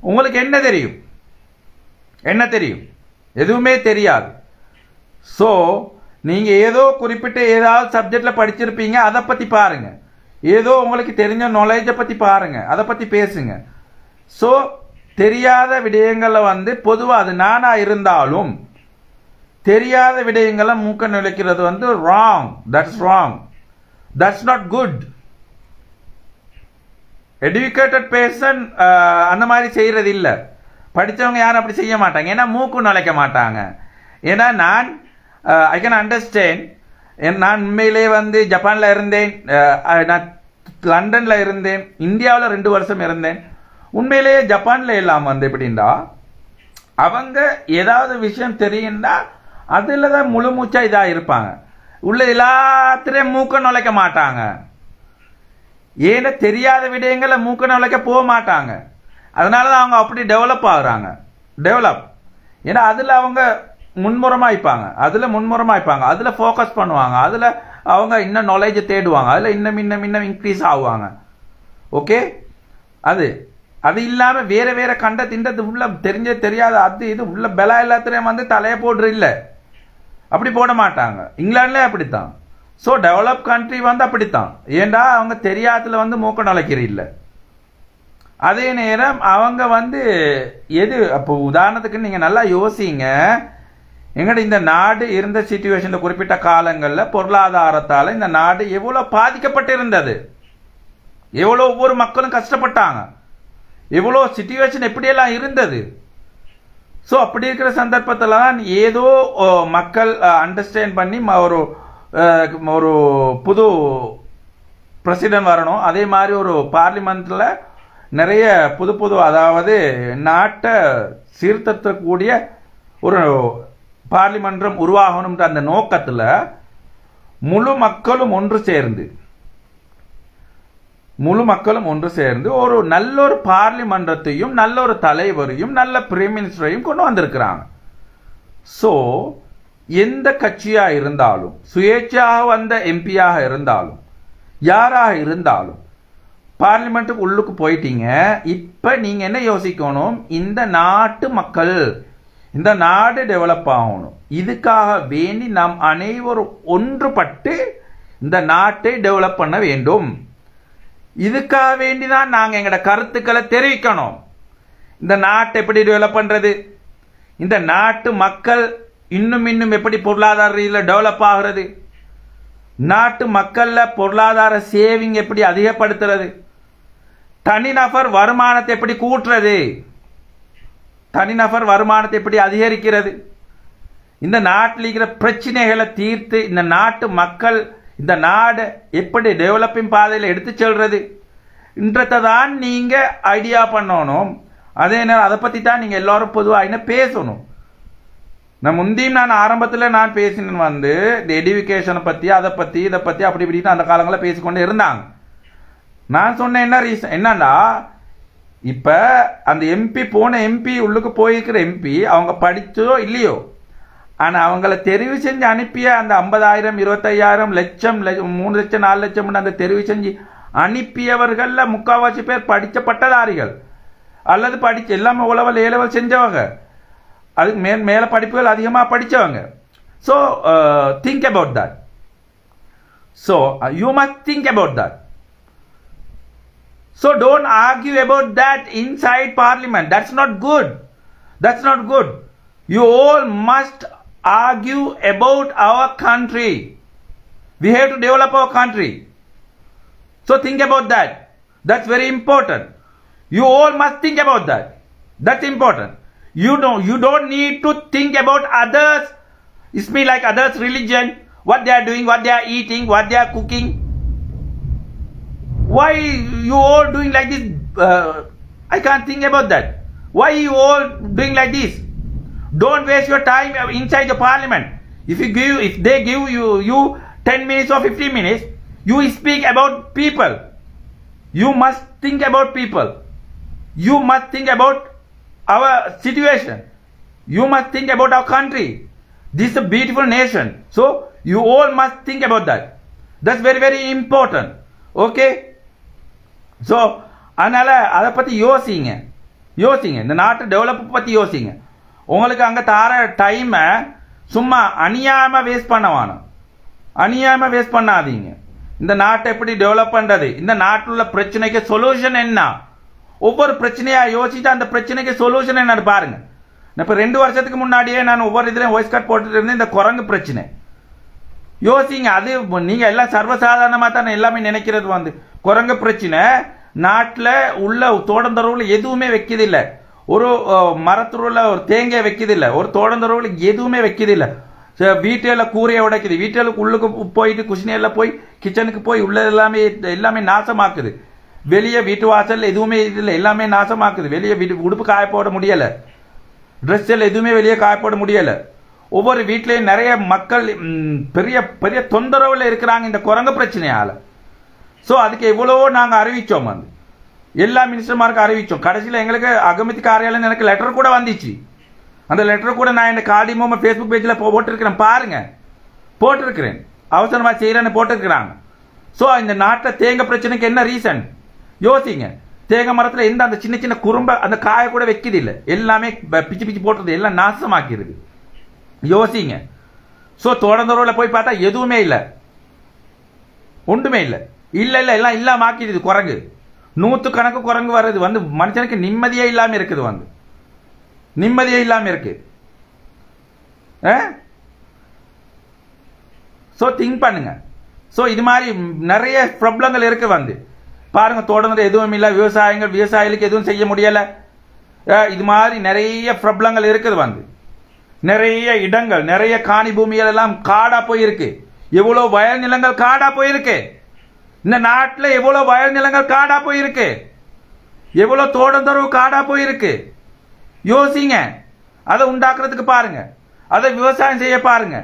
உங்களுக்கு என்ன தெரியும்? என்ன தெரியும்? எதுவுமே தெரியாது. ஸோ நீங்க ஏதோ குறிப்பிட்ட ஏதாவது சப்ஜெக்ட்ல படிச்சிருப்பீங்க, அதை பத்தி பாருங்க. ஏதோ உங்களுக்கு தெரிஞ்ச நாலேஜை பத்தி பாருங்க, அதை பத்தி பேசுங்க. ஸோ தெரியாத விடயங்களை பொதுவா அது நானா இருந்தாலும் தெரியாத விடயங்களை மூக்க நுழைக்கிறது wrong. That's wrong, that's not good. Educated person அந்த மாதிரி செய்யறது இல்லை. படித்தவங்க யாரும் அப்படி செய்ய மாட்டாங்க, ஏன்னா மூக்கு நுழைக்க மாட்டாங்க. ஏன்னா நான் ஐ கேன் அண்டர்ஸ்டாண்ட். நான் உண்மையிலே ஜப்பான்ல இருந்தேன், நான் லண்டன்ல இருந்தேன், இந்தியாவில் 2 வருஷம் இருந்தேன். உண்மையிலேயே ஜப்பான்ல எல்லாம் எப்படின்னா அவங்க ஏதாவது விஷயம் தெரியும்னா அதுல தான் முழு மூச்சா இதா இருப்பாங்க. உள்ள எல்லாத்திலையும் மூக்க நுழைக்க மாட்டாங்க. ஏன்னா தெரியாத விடயங்களை மூக்க நுழைக்க போக மாட்டாங்க. அதனாலதான் அவங்க அப்படி டெவலப் ஆகுறாங்க. ஏன்னா அதுல அவங்க முன்முறமாய்ப்பாங்க, அதுல ஃபோக்கஸ் பண்ணுவாங்க, அதுல அவங்க இன்னும் நாலேஜ் தேடுவாங்க, அதுல இன்னும் இன்க்ரீஸ் ஆகுவாங்க. ஓகே, அது இல்லாம வேற கண்ட திண்டது உள்ள தெரியாத அது இது உள்ள பெலா எல்லாத்திலையும் தலையை போடுற இல்ல, அப்படி போட மாட்டாங்க. இங்கிலாந்துல அப்படித்தான். ஸோ டெவலப் கண்ட்ரி அப்படித்தான். ஏண்டா அவங்க தெரியாததுல மூக்க நுழைக்கிற இல்லை. அதே நேரம் அவங்க எது, அப்போ உதாரணத்துக்கு நீங்க நல்லா யோசிங்க. எங்கட இந்த நாடு இருந்த சிச்சுவேஷன்ல குறிப்பிட்ட காலங்கள்ல பொருளாதாரத்தால இந்த நாடு எவ்வளவு பாதிக்கப்பட்டிருந்தது, எவ்வளவு ஒவ்வொரு மக்களும் கஷ்டப்பட்டாங்க, எவ்வளவு சிச்சுவேஷன் எப்படியெல்லாம் இருந்தது. ஸோ அப்படி இருக்கிற சந்தர்ப்பத்தில் தான் ஏதோ மக்கள் அண்டர்ஸ்டாண்ட் பண்ணி ஒரு புது பிரசிடென்ட் வரணும். அதே மாதிரி ஒரு பார்லிமெண்ட்ல நிறைய புது அதாவது நாட்டை சீர்திருத்தக்கூடிய ஒரு பார்லிமென்றம் உருவாகணும். அந்த நோக்கத்தில் முழு மக்களும் ஒன்று சேர்ந்து ஒரு நல்ல ஒரு பார்லிமென்றத்தையும் நல்ல ஒரு தலைவரையும் நல்ல பிரைம் மினிஸ்டரையும் கொண்டு வந்திருக்கிறாங்க. ஸோ எந்த கட்சியா இருந்தாலும், சுயேட்சையாக வந்த எம்பியாக இருந்தாலும், யாராக இருந்தாலும் பார்லிமெண்ட்டுக்கு உள்ளுக்கு போயிட்டீங்க. இப்ப நீங்க என்ன யோசிக்கணும்? இந்த நாட்டு மக்கள், இந்த நாடு டெவலப் ஆகணும். இதுக்காக வேண்டி நாம் அனைவரும் ஒன்றுபட்டு இந்த நாட்டை டெவலப் பண்ண வேண்டும். இதுக்காக வேண்டிதான் நாங்க எங்கட கருத்துக்களை தெரிவிக்கணும். இந்த நாட்டை எப்படி டெவலப் பண்றது, இந்த நாட்டு மக்கள் இன்னும் எப்படி பொருளாதார ரீதியில் டெவலப் ஆகிறது, நாட்டு மக்கள்ல பொருளாதார சேவிங் எப்படி அதிகப்படுத்துறது, தனிநபர் வருமானத்தை எப்படி கூட்டுறது, தனிநபர் வருமானத்தை எப்படி அதிகரிக்கிறது, இந்த நாட்டில் இருக்கிற பிரச்சனைகளை தீர்த்து இந்த நாட்டு மக்கள் இந்த நாடு எப்படி டெவலப்பிங் பாதையில் எடுத்து செல்றது என்றதை தான் நீங்க ஐடியா பண்ணணும். அதே நேரம் அதை பத்தி தான் நீங்க எல்லாரும் பொதுவாக பேசணும். நான் ஆரம்பத்தில் நான் பேசினேன் இந்த எடுகேஷனை பத்தி, அதை பத்தி, இதை பத்தி அப்படி இப்படின்னு அந்த காலங்களில் பேசிக்கொண்டே இருந்தாங்க. நான் சொன்னேன் என்ன ரீசன் என்னன்னா, இப்ப அந்த எம்பி உள்ளுக்கு போயிருக்கிற எம்பி அவங்க படிச்சோ இல்லையோ, ஆனா அவங்கள தெரிவு செஞ்சு அனுப்பிய அந்த 50,000 25,000 லட்சம் 3 லட்சம் 4 லட்சம் அந்த தெரிவு செஞ்சு அனுப்பியவர்கள்ல முக்காவாசி பேர் படிச்ச பட்டதாரிகள் அல்லது படிச்சு எல்லாமே உளவல் ஏலவல் செஞ்சவங்க, அதுக்கு மேல படிப்புகள் அதிகமா படிச்சவங்க. So think about that. So you must think about that. So don't argue about that inside parliament. That's not good. That's not good. You all must argue about our country. We have to develop our country. So think about that. That's very important. You all must think about that. That's important. You don't need to think about others. It's me like others' religion, what they are doing, what they are eating, what they are cooking. Why you all doing like this? I can't think about that. Why you all doing like this? Don't waste your time inside the parliament. If they give you 10 minutes or 15 minutes, you speak about people. You must think about people. You must think about our situation. You must think about our country. This is a beautiful nation. So you all must think about that. That's very, very important. Okay? So அதனால அதை பத்தி யோசிங்க. இந்த நாட்டு டெவலப் பத்தி யோசிங்க. உங்களுக்கு அங்க தார டைம் சும்மா அநியாயமா வேஸ்ட் பண்ணாதீங்க. இந்த நாட்டை எப்படி டெவலப் பண்றது, இந்த நாட்டில் உள்ள பிரச்சனைக்கு சொல்யூஷன் என்ன, ஒவ்வொரு பிரச்சனையா யோசிச்சு அந்த பிரச்சனைக்கு சொல்யூஷன் என்னன்னு பாருங்க. இப்ப 2 வருஷத்துக்கு முன்னாடியே நான் ஒவ்வொரு இதுலயும் வாய்ஸ் கட் போட்டுட்டு இருந்தேன். இந்த குரங்கு பிரச்சனை யோசிங்க. அது நீங்க எல்லாம் சர்வசாதாரணமா தான் எல்லாமே நினைக்கிறது. குரங்கு பிரச்சனை நாட்டில் உள்ள தோட்டந்தரவுல எதுவுமே வைக்கதில்லை. ஒரு மரத்துருவில் ஒரு தேங்காய் வைக்கதில்லை. ஒரு தோட்டந்தரவுல எதுவுமே வைக்கதில்லை. வீட்டில் கூரையை உடைக்குது. வீட்டுக்கு உள்ளுக்கு போயிட்டு குஷினியில் போய் கிச்சனுக்கு போய் உள்ள எல்லாமே நாசமாக்குது. வெளியே வீட்டு வாசல் எதுவுமே இல்லை, எல்லாமே நாசமாக்குது. வெளியே உடுப்பு காய போட முடியலை, ட்ரெஸ் எல்லாம் எதுவுமே வெளியே காய போட முடியலை. ஒவ்வொரு வீட்லேயும் நிறைய மக்கள் பெரிய பெரிய தொந்தரவுல இருக்கிறாங்க இந்த குரங்கு பிரச்சனையால. ஸோ அதுக்கு எவ்வளவோ நாங்கள் அறிவிச்சோம், எல்லா மினிஸ்டர்மாருக்கும் அறிவிச்சோம். கடைசியில் எங்களுக்கு அகமதி காரியாலயம் எனக்கு லெட்டர் கூட வந்துச்சு. அந்த லெட்டர் கூட நான் என் காடிமோ ஃபேஸ்புக் பேஜில் போட்டிருக்கிறேன், பாருங்க, போட்டிருக்கிறேன். அவசரமாக செய்கிறேன்னு போட்டிருக்கிறாங்க. ஸோ இந்த நாட்டில் தேங்காய் பிரச்சனைக்கு என்ன ரீசன் யோசிங்க. தேங்காய் மரத்தில் எந்த அந்த சின்ன சின்ன குறும்ப அந்த காயை கூட வைக்கிறது இல்லை, எல்லாமே பிச்சு போட்டுறது, எல்லாம் நாசமாக்கிறது. யோசிங்க. ஸோ தோட்டந்தோறுல போய் பார்த்தா எதுவுமே இல்லை, ஒன்றுமே இல்லை, எல்லாம் இல்லாம ஆக்கிடுது குரங்கு. 100 கணக்கு குரங்கு வர்றது மனுஷனுக்கு நிம்மதியே இல்லாம இருக்குது, நிம்மதியே இல்லாம இருக்கு. ஸோ திங்க் பண்ணுங்க. ஸோ இது மாதிரி நிறைய ப்ராப்ளங்கள் இருக்கு. பாருங்க, தோட்டங்கள் எதுவும் இல்லை, விவசாயிகளுக்கு எதுவும் செய்ய முடியல. இது மாதிரி நிறைய ப்ராப்ளங்கள் இருக்குது. நிறைய இடங்கள், நிறைய காணி பூமிகள் எல்லாம் காடா போயிருக்கு. எவ்வளவு வயல் நிலங்கள் காடா போயிருக்கு. இந்த நாட்டில் எவ்வளவு வயல் நிலங்கள் காடா போயிருக்கு, எவ்வளவு தோட்டந்தரவு காடா போயிருக்கு. யோசிங்க. அதை உண்டாக்குறதுக்கு பாருங்க, அதை விவசாயம் செய்ய பாருங்க.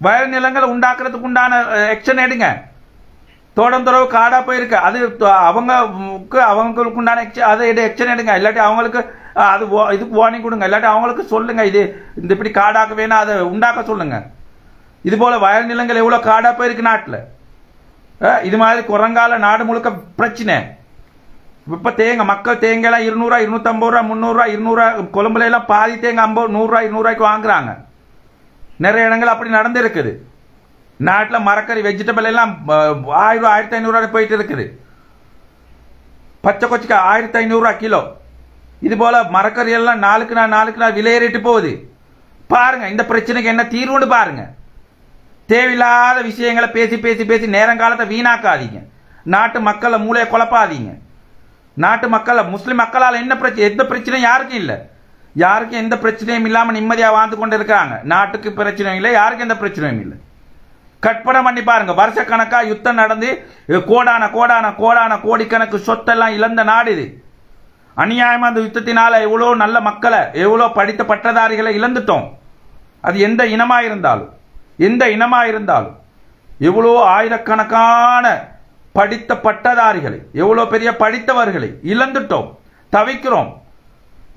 வயல் நிலங்களை உண்டாக்குறதுக்கு உண்டான ஆக்ஷன் எடுங்க. தோட்டந்தரவு காடா போயிருக்கு, அது அவங்களுக்கு உண்டான அதை ஆக்ஷன் எடுங்க. இல்லாட்டி அவங்களுக்கு அது இதுக்கு வார்னிங் கொடுங்க. இல்லாட்டி அவங்களுக்கு சொல்லுங்க, இது இந்த இப்படி காடாக்க வேணா அதை உண்டாக்க சொல்லுங்க. இது போல வயல் நிலங்கள் எவ்வளவு காடா போயிருக்கு நாட்டில். இது மாதிரி குரங்கால நாடு முழுக்க பிரச்சனை. இப்ப தேங்காய் மக்கள் தேங்காய் எல்லாம் 200 250 ரூபா 300 ரூபா 200 கொழம்புல எல்லாம் பாதி தேங்காய் 50 100 ரூபாய் 200 ரூபாய்க்கு வாங்குறாங்க. நிறைய இடங்கள் அப்படி நடந்து இருக்குது. நாட்டில் மரக்கறி வெஜிடபிள் எல்லாம் 1000 ரூபாய் 1500 ரூபாய் போயிட்டு இருக்குது. பச்சை கொச்சிக்காய் 1500 ரூபாய் கிலோ. இது போல மரக்கறி எல்லாம் நாளுக்கு நாள் விலையேறிட்டு போகுது. பாருங்க, இந்த பிரச்சனைக்கு என்ன தீர்வுன்னு பாருங்க. தேவையில்லாத விஷயங்களை பேசி நேரங்காலத்தை வீணாக்காதீங்க. நாட்டு மக்களை மூளையை குழப்பாதீங்க. நாட்டு மக்களை, முஸ்லிம் மக்களால் என்ன பிரச்சனை, எந்த பிரச்சனையும் யாருக்கும் இல்லை. யாருக்கும் எந்த பிரச்சனையும் இல்லாம நிம்மதியா வாழ்ந்து கொண்டு இருக்காங்க. நாட்டுக்கு பிரச்சனையும் இல்லை, யாருக்கும் எந்த பிரச்சனையும் இல்லை. கற்பனை பண்ணி பாருங்க, வருஷக்கணக்கா யுத்தம் நடந்து கோடான கோடிக்கணக்கு சொத்தெல்லாம் இழந்த நாடு இது. அநியாயமா அந்த யுத்தத்தினால எவ்வளோ நல்ல மக்களை, எவ்வளோ படித்த பட்டதாரிகளை இழந்துட்டோம். அது எந்த இனமா இருந்தாலும் எவ்வளோ ஆயிரக்கணக்கான படித்த பட்டதாரிகளை, எவ்வளோ பெரிய படித்தவர்களை இழந்துட்டோம், தவிக்கிறோம்.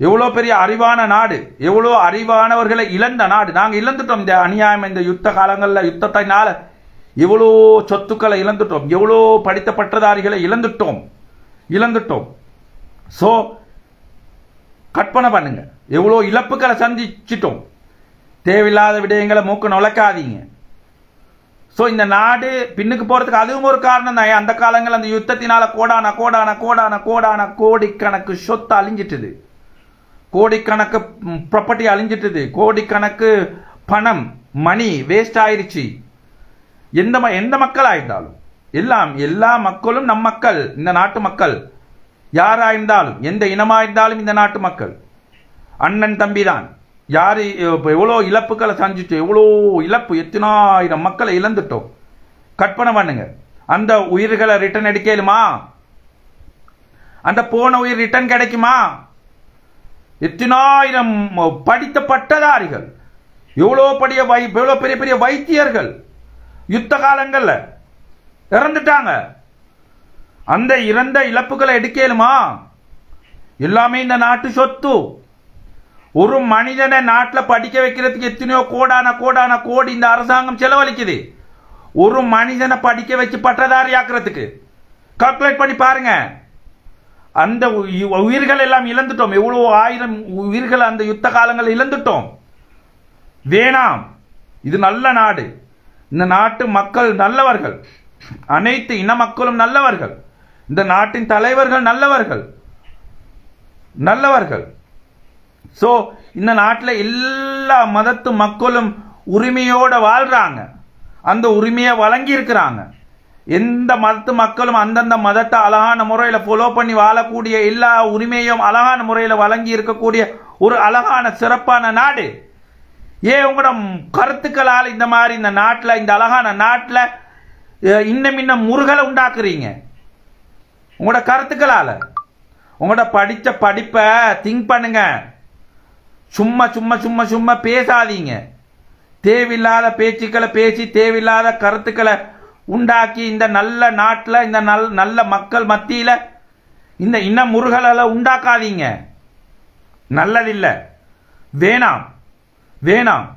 எவ்வளோ பெரிய அறிவான நாடு, எவ்வளோ அறிவானவர்களை இழந்த நாடு நாங்கள் இழந்துட்டோம். இந்த அநியாயம், இந்த யுத்த காலங்களில் யுத்தத்தினால எவ்வளோ சொத்துக்களை இழந்துட்டோம், எவ்வளோ படித்த பட்டதாரிகளை இழந்துட்டோம். ஸோ கற்பனை பண்ணுங்க, எவ்வளோ இழப்புகளை சந்திச்சிட்டோம். தேவையில்லாத விடயங்களை மூக்க நுழைக்காதீங்க. ஸோ இந்த நாடு பின்னுக்கு போறதுக்கு அதுவும் ஒரு காரணம் தான். அந்த காலங்கள் அந்த யுத்தத்தினால கோடிக்கணக்கு சொத்து அழிஞ்சிட்டுது, கோடிக்கணக்கு ப்ராப்பர்ட்டி அழிஞ்சிட்டுது, கோடிக்கணக்கு பணம் மணி வேஸ்ட் ஆயிருச்சு. எந்த மக்கள் ஆயிருந்தாலும் எல்லா மக்களும் நம் மக்கள், இந்த நாட்டு மக்கள் யாராயிருந்தாலும் எந்த இனமாயிருந்தாலும் இந்த நாட்டு மக்கள் அண்ணன் தம்பி தான். யாரு எவ்வளோ இழப்புகளை சஞ்சிட்டு, எவ்வளோ இழப்பு, எத்தனாயிரம் மக்களை இழந்துட்டோம். கற்பனை பண்ணுங்க, அந்த உயிர்களை ரிட்டர்ன் எடுக்கலுமா? அந்த போன உயிர் ரிட்டர்ன் கிடைக்குமா? எத்தனாயிரம் படித்த பட்டதாரிகள், எவ்வளோ பெரிய பெரிய வைத்தியர்கள் யுத்த காலங்கள்ல இறந்துட்டாங்க. அந்த இறந்த இழப்புகளை எடுக்கலுமா? எல்லாமே இந்த நாட்டு சொத்து. ஒரு மனிதனை நாட்டில் படிக்க வைக்கிறதுக்கு எத்தனையோ கோடான கோடி இந்த அரசாங்கம் செலவழிக்குது. ஒரு மனிதனை படிக்க வச்சு பட்டதாரி ஆக்குறதுக்கு கால்குலேட் பண்ணி பாருங்க. அந்த உயிர்கள் எல்லாம் இழந்துட்டோம். எவ்வளவு ஆயிரம் உயிர்கள் அந்த யுத்த காலங்களில் இழந்துட்டோம். வேணாம். இது நல்ல நாடு. இந்த நாட்டு மக்கள் நல்லவர்கள், அனைத்து இன மக்களும் நல்லவர்கள், இந்த நாட்டின் தலைவர்கள் நல்லவர்கள். சோ இந்த நாட்டில் எல்லா மதத்து மக்களும் உரிமையோட வாழ்றாங்க, அந்த உரிமையை வழங்கி இருக்கிறாங்க. எந்த மதத்து மக்களும் அந்தந்த மதத்தை அழகான முறையில் ஃபாலோ பண்ணி வாழக்கூடிய எல்லா உரிமையும் அழகான முறையில் வழங்கி இருக்கக்கூடிய ஒரு அழகான சிறப்பான நாடு. ஏன் உங்களோட கருத்துக்களால் இந்த மாதிரி இந்த நாட்டில், இந்த அழகான நாட்டில் இன்னும் முருகலை உண்டாக்குறீங்க? உங்களோட கருத்துக்களால, உங்களோட படித்த படிப்பை திங்க் பண்ணுங்க. சும்மா பேசாதீங்க. தேவையில்லாத பேச்சுக்களை பேசி தேவையில்லாத கருத்துக்களை உண்டாக்கி இந்த நல்ல நாட்டில், இந்த நல்ல மக்கள் மத்தியில் இந்த இன முருகலை உண்டாக்காதீங்க. நல்லதில்லை. வேணாம்.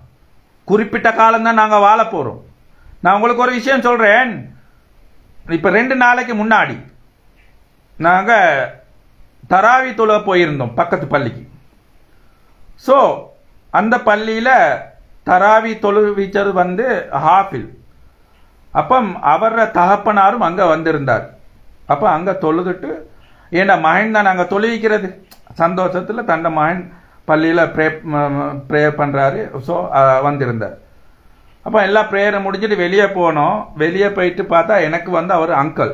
குறிப்பிட்ட காலம்தான் நாங்கள் வாழ போகிறோம். நான் உங்களுக்கு ஒரு விஷயம் சொல்கிறேன். இப்போ 2 நாளைக்கு முன்னாடி நாங்கள் தராவி தொழுக போயிருந்தோம் பக்கத்து பள்ளிக்கு. ஸோ அந்த பள்ளியில் தராவி தொழுவிச்சது வந்து ஹாஃபில். அப்போ அவர தகப்பனாரும் அங்கே வந்திருந்தார். அப்போ அங்கே தொழுதுட்டு, ஏன்னா மகன் தான் நாங்கள் தொழுவிக்கிறது சந்தோஷத்தில் தண்ட மகன் பள்ளியில் ப்ரேயர் பண்ணுறாரு. ஸோ வந்திருந்தார். அப்போ எல்லா ப்ரேயரை முடிச்சுட்டு வெளியே போனோம். வெளியே போயிட்டு பார்த்தா எனக்கு வந்து அவர் அங்கிள்.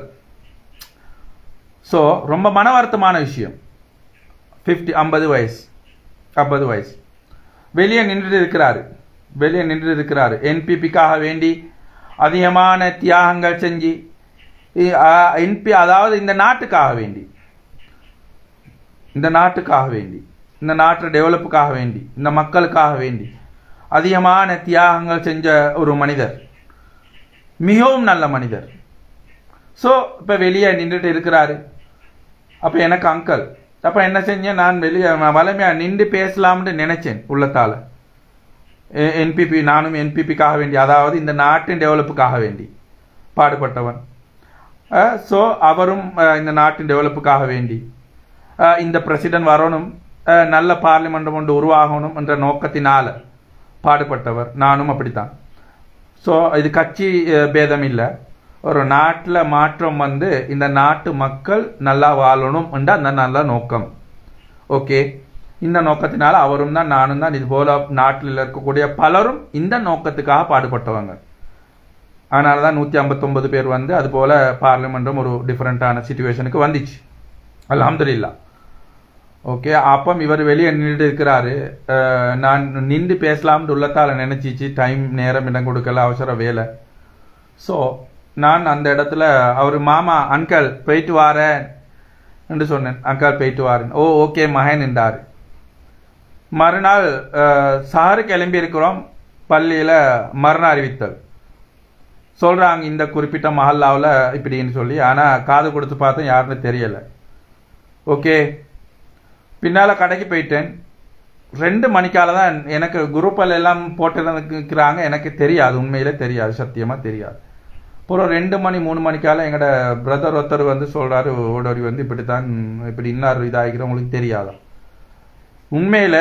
ஸோ ரொம்ப மன வருத்தமான விஷயம். 50 வயசு வெளியே நின்று இருக்கிறாரு. என்பிபிக்காக வேண்டி அதிகமான தியாகங்கள் செஞ்சு, அதாவது இந்த நாட்டுக்காக வேண்டி, இந்த நாட்டு டெவலப்புக்காக வேண்டி, இந்த மக்களுக்காக வேண்டி அதிகமான தியாகங்கள் செஞ்ச ஒரு மனிதர், மிகவும் நல்ல மனிதர். ஸோ இப்போ வெளியே நின்றுட்டு இருக்கிறாரு. அப்போ எனக்கு அங்கிள். அப்போ என்ன செஞ்சேன், நான் வெளியே வளமையாக நின்று பேசலாம்னு நினைச்சேன் உள்ளத்தால். நானும் என்பிபிக்காக வேண்டி, அதாவது இந்த நாட்டின் டெவலப்புக்காக வேண்டி பாடுபட்டவன். ஸோ அவரும் இந்த நாட்டின் டெவலப்புக்காக வேண்டி, இந்த பிரசிடென்ட் வரணும், நல்ல பார்லிமெண்ட் ஒன்று உருவாகணும் என்ற நோக்கத்தினால் பாடுபட்டவர். நானும் அப்படித்தான். ஸோ இது கட்சி பேதம் இல்லை. ஒரு நாட்டில் மாற்றம் வந்து இந்த நாட்டு மக்கள் நல்லா வாழணும் என்ற அந்த நல்ல நோக்கம். ஓகே, இந்த நோக்கத்தினால அவரும் தான் நானும் தான் இது போல நாட்டில் இருக்கக்கூடிய பலரும் இந்த நோக்கத்துக்காக பாடுபட்டவங்க. அதனால தான் 159 பேர் வந்து அது போல பார்லிமெண்ட்டும் ஒரு டிஃப்ரெண்டான சிச்சுவேஷனுக்கு வந்துச்சு. அல்ஹம்துலில்லாஹ். ஓகே, அப்போ இவர் வெளியே நின்று இருக்கிறாரு. நான் நின்று பேசலாம்னு உள்ளத்தால் நினைச்சிச்சு. டைம் நேரம் இடம் கொடுக்கல, அவசர வேலை. ஸோ நான் அந்த இடத்துல அவர் மாமா அங்கிள் போயிட்டு வாரேன் என்று சொன்னேன். அங்கிள் போயிட்டு வாரேன். ஓகே மகன் என்றார். மறுநாள் சாரு கிளம்பி இருக்கிறோம். பள்ளியில் மறுநாள் அறிவித்தல் சொல்கிறாங்க, இந்த குறிப்பிட்ட மஹல்லாவில் இப்படின்னு சொல்லி. ஆனால் காது கொடுத்து பார்த்தேன், யாருன்னு தெரியலை. ஓகே, பின்னால் கடைக்கு போயிட்டேன். 2 மணிக்கால தான் எனக்கு குரூப்பில் எல்லாம் போட்டுருக்கிறாங்க. எனக்கு தெரியாது, உண்மையிலே தெரியாது, சத்தியமாக தெரியாது. அப்புறம் 2 மணி 3 மணிக்கால எங்களோட பிரதர் ஒருத்தர் வந்து சொல்கிறாரு, ஓடோடி வந்து இப்படி இன்னார் இதாகிக்கிற உங்களுக்கு தெரியாதான். உண்மையில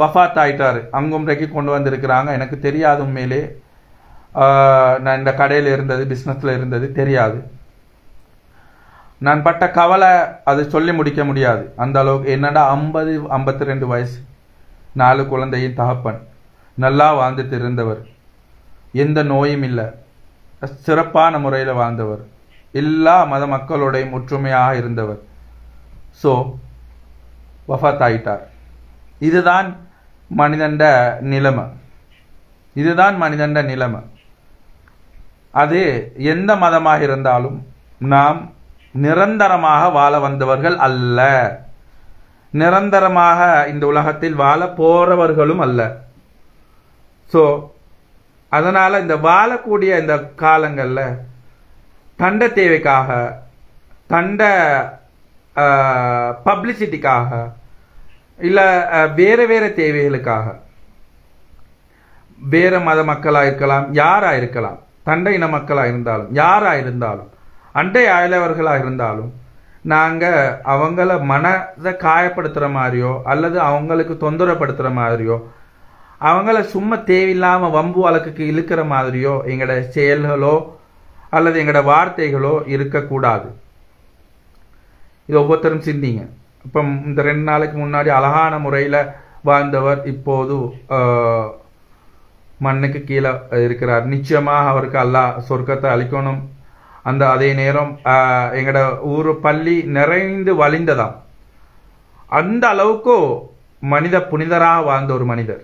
வஃபாத் ஆயிட்டாரு. அங்கும்றைக்கு கொண்டு வந்திருக்கிறாங்க. எனக்கு தெரியாது உண்மையிலே. நான் இந்த கடையில் இருந்தது, பிஸ்னஸில் இருந்தது தெரியாது. நான் பட்ட கவலை அது சொல்லி முடிக்க முடியாது. அந்த அளவுக்கு என்னடா 52 வயசு, 4 குழந்தையின் தகப்பன், நல்லா வாழ்ந்துட்டு இருந்தவர், எந்த நோயும் இல்லை, சிறப்பான முறையில் வாழ்ந்தவர், எல்லா மத மக்களோடையும் ஒற்றுமையாக இருந்தவர். ஸோ வஃபாத் ஆயிட்டார். இதுதான் மனிதண்ட நிலைமை. இதுதான் மனிதண்ட நிலைமை. அது எந்த மதமாக இருந்தாலும் நாம் நிரந்தரமாக வாழ வந்தவர்கள் அல்ல, நிரந்தரமாக இந்த உலகத்தில் வாழ போறவர்களும் அல்ல. ஸோ அதனால இந்த வாழக்கூடிய இந்த காலங்கள்ல தண்ட தேவைக்காக, தண்ட பப்ளிசிட்டிக்காக, இல்ல வேற வேற தேவைகளுக்காக, வேற மத மக்களாக இருக்கலாம், யாரா இருக்கலாம், தண்டை இன மக்களாக இருந்தாலும், யாரா இருந்தாலும், அண்டை அயலவர்களாக இருந்தாலும், நாங்கள் அவங்கள மனதை காயப்படுத்துகிற மாதிரியோ அல்லது அவங்களுக்கு தொந்தரப்படுத்துகிற மாதிரியோ, அவங்கள சும்மா தேவையில்லாமல் வம்பு வழக்குக்கு இழுக்கிற மாதிரியோ எங்களோட செயல்களோ அல்லது எங்களோட வார்த்தைகளோ இருக்கக்கூடாது. இது ஒவ்வொருத்தரும் சிந்திங்க. இப்போ இந்த 2 நாளைக்கு முன்னாடி அழகான முறையில் வாழ்ந்தவர் இப்போது மண்ணுக்கு கீழே இருக்கிறார். நிச்சயமாக அவருக்கு அல்லாஹ் சொர்க்கத்தை அளிக்கணும். அதே நேரம் எங்களோட ஊர் பள்ளி நிறைந்து வழிந்ததாம். அந்த அளவுக்கு மனித புனிதராக வாழ்ந்த ஒரு மனிதர்.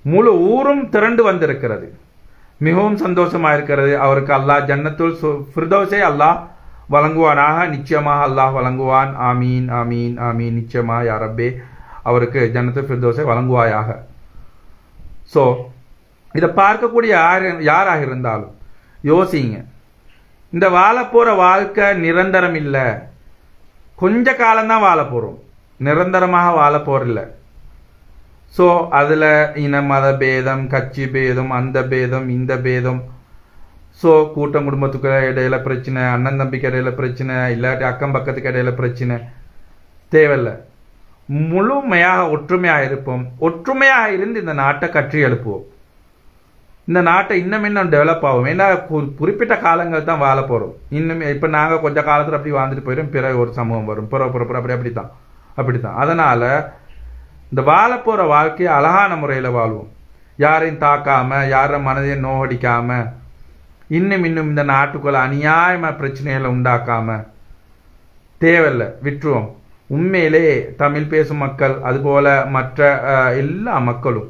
முழு ஊரும் திரண்டு வந்திருக்கிறது. மிகவும் சந்தோஷமா இருக்கிறது. அவருக்கு அல்லாஹ் ஜன்னத்துல் ஃபிர்தௌஸை அல்லாஹ் வழங்குவானாக. நிச்சயமாக அல்லாஹ் வழங்குவான். ஆமீன் ஆமீன் ஆமீன். நிச்சயமா யா ரப்பே அவருக்கு ஜன்னத்துல் ஃபிர்தௌஸை வழங்குவாயாக. ஸோ இதை பார்க்கக்கூடிய யாராக இருந்தாலும் யோசிங்க. இந்த வாழ போற வாழ்க்கை நிரந்தரம் இல்லை. கொஞ்ச காலம்தான் வாழ போறோம், நிரந்தரமாக வாழ போறதில்ல. ஸோ அதில் இன மத பேதம், கட்சி பேதம், அந்த பேதம், இந்த பேதம், ஸோ கூட்டம் குடும்பத்துக்கு இடையில பிரச்சனை, அண்ணன் தம்பிக்கு இடையில பிரச்சனை, இல்லாட்டி அக்கம் பக்கத்துக்கு இடையில பிரச்சனை தேவையில்லை. முழுமையாக ஒற்றுமையாக இருப்போம். ஒற்றுமையாக இருந்து இந்த நாட்டை கற்றி எழுப்புவோம். இந்த நாட்டை இன்னும் டெவலப் ஆகும். ஏன்னா குறிப்பிட்ட காலங்கள் தான் வாழ போகிறோம். இன்னும் இப்போ நாங்கள் கொஞ்சம் காலத்தில் அப்படி வாழ்ந்துட்டு போயிடும், பிறகு ஒரு சமூகம் வரும், அப்படித்தான். அதனால் இந்த வாழ போகிற வாழ்க்கையை அழகான முறையில் வாழ்வோம். யாரையும் தாக்காம, யாரை மனதையும் நோகடிக்காம, இன்னும் இந்த நாட்டுக்குள்ள அநியாயமாக பிரச்சனைகளை உண்டாக்காம தேவையில்லை, விட்டுருவோம். உண்மையிலே தமிழ் பேசும் மக்கள் அதுபோல மற்ற எல்லா மக்களும்,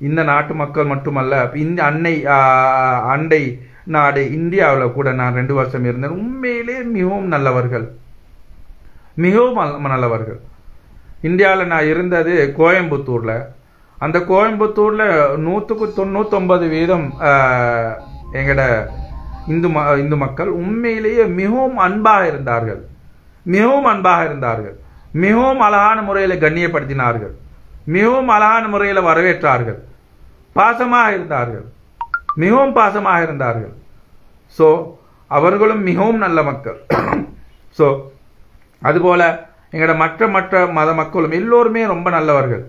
இந்த நாட்டு மக்கள் மட்டுமல்ல, இந்த அண்டை நாடு இந்தியாவில் கூட நான் 2 வருஷம் இருந்தேன். உண்மையிலே மிகவும் நல்லவர்கள், மிகவும் நல்லவர்கள். இந்தியாவில் நான் இருந்தது கோயம்புத்தூரில். அந்த கோயம்புத்தூரில் 199% எங்கட இந்து மக்கள் உண்மையிலேயே மிகவும் அன்பாக இருந்தார்கள், மிகவும் அழகான முறையில் கண்ணியப்படுத்தினார்கள், மிகவும் அழகான முறையில் வரவேற்றார்கள், பாசமாக இருந்தார்கள், மிகவும் பாசமாக இருந்தார்கள். ஸோ அவர்களும் மிகவும் நல்ல மக்கள். ஸோ அதுபோல எங்களோட மற்ற மத மக்களும் எல்லோருமே ரொம்ப நல்லவர்கள்.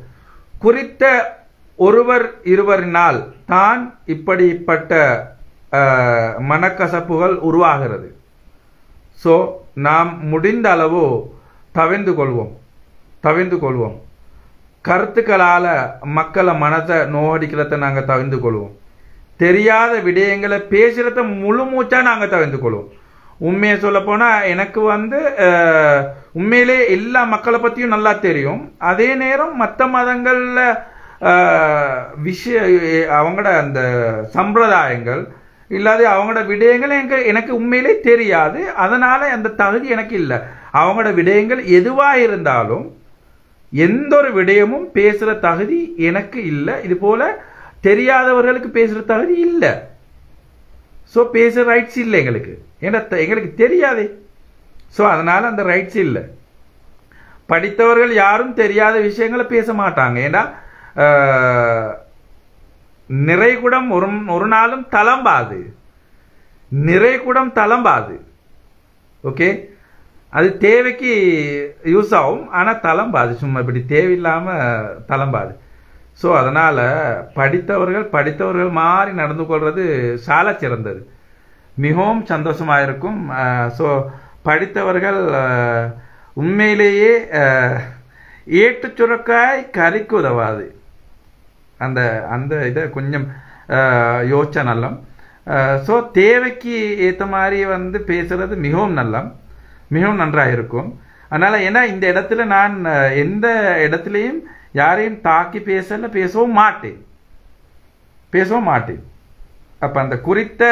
குறித்த ஒருவர் இருவரினால் தான் இப்படிப்பட்ட மனக்கசப்புகள் உருவாகிறது. ஸோ நாம் முடிந்த அளவு தவிர்ந்து கொள்வோம். கருத்துக்களால் மக்களை மனத்தை நோகடிக்கிறத நாங்கள் தவிர்ந்து கொள்வோம். தெரியாத விடயங்களை பேசுகிறத முழு மூச்சா நாங்கள் தவிர்த்து கொள்வோம். உண்மையை சொல்ல போனால் எனக்கு உண்மையிலே எல்லா மக்களை பற்றியும் நல்லா தெரியும். அதே நேரம் மற்ற மதங்களில் அவங்களோட அந்த சம்பிரதாயங்கள் இல்லாத அவங்களோட விடயங்கள் எனக்கு உண்மையிலே தெரியாது. அதனால அந்த தகுதி எனக்கு இல்லை. அவங்களோட விடயங்கள் எதுவாக இருந்தாலும் எந்த ஒரு விடயமும் பேசுகிற தகுதி எனக்கு இல்லை. இது போல தெரியாதவர்களுக்கு பேசுகிற தகுதி இல்லை. ஸோ பேசுகிற ரைட்ஸ் இல்லை எங்களுக்கு. ஏன்னா எங்களுக்கு தெரியாதே. ஸோ அதனால அந்த ரைட்ஸ் இல்லை. படித்தவர்கள் யாரும் தெரியாத விஷயங்களை பேச மாட்டாங்க. ஏன்னா நிறைகுடம் ஒரு நாளும் தளம்பாது. ஓகே, அது தேவைக்கு யூஸ் ஆகும், ஆனால் தளம்பாது, சும்மா இப்படி தேவையில்லாமல் தளம்பாது. ஸோ அதனால் படித்தவர்கள் மாதிரி நடந்து கொள்வது சால சிறந்தது, மிகவும் சந்தோஷமாக இருக்கும். ஸோ படித்தவர்கள் உண்மையிலேயே ஏட்டு சுரக்காய் கறிக்கு உதவாது. அந்த அந்த இதை கொஞ்சம் யோசிச்சா நல்லம். ஸோ தேவைக்கு ஏற்ற மாதிரி வந்து பேசுறது மிகவும் நன்றாக இருக்கும். அதனால் ஏன்னா இந்த இடத்துல நான் எந்த இடத்துலையும் யாரையும் தாக்கி பேசவும் மாட்டேன். அப்போ அந்த குறித்த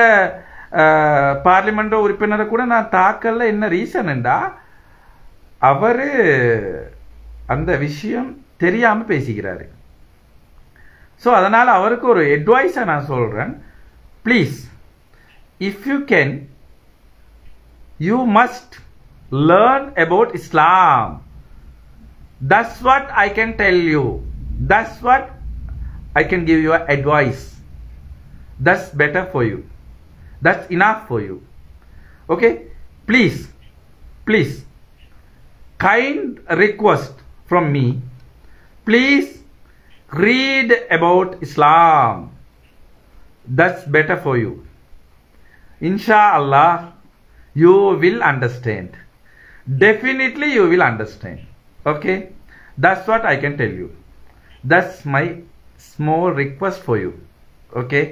பார்லிமெண்ட் உறுப்பினரை கூட நான் தாக்கல. என்ன ரீசன்டா அவரு அந்த விஷயம் தெரியாம பேசிக்கிறாரு. ஸோ அதனால அவருக்கு ஒரு அட்வைஸை நான் சொல்றேன், please if you can you must learn about Islam. That's what I can tell you. That's what I can give you advice. That's better for you. That's enough for you. Okay? Please, kind request from me. Please read about Islam. That's better for you. Inshallah, you will understand. Definitely you will understand. Okay, that's what I can tell you. That's my small request for you. Okay,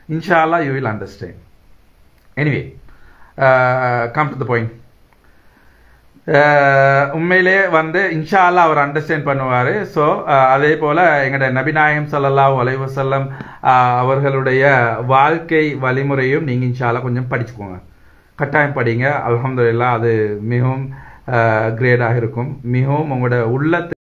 inshallah you will understand. Anyway, come to the point. உண்மையிலே வந்து இன்ஷால்லா அவர் அண்டர்ஸ்டாண்ட் பண்ணுவார். ஸோ அதே போல் எங்களோட நபிநாயகம் ஸல்லல்லாஹு அலைஹி வஸல்லம் அவர்களுடைய வாழ்க்கை வழிமுறையும் நீங்கள் இன்ஷால்லா கொஞ்சம் படிச்சுக்கோங்க, கட்டாயம் படிங்க. அல்ஹம்துலில்லாஹ், அது மிகவும் கிரேடாக இருக்கும், மிகவும் உங்களோட உள்ளத்து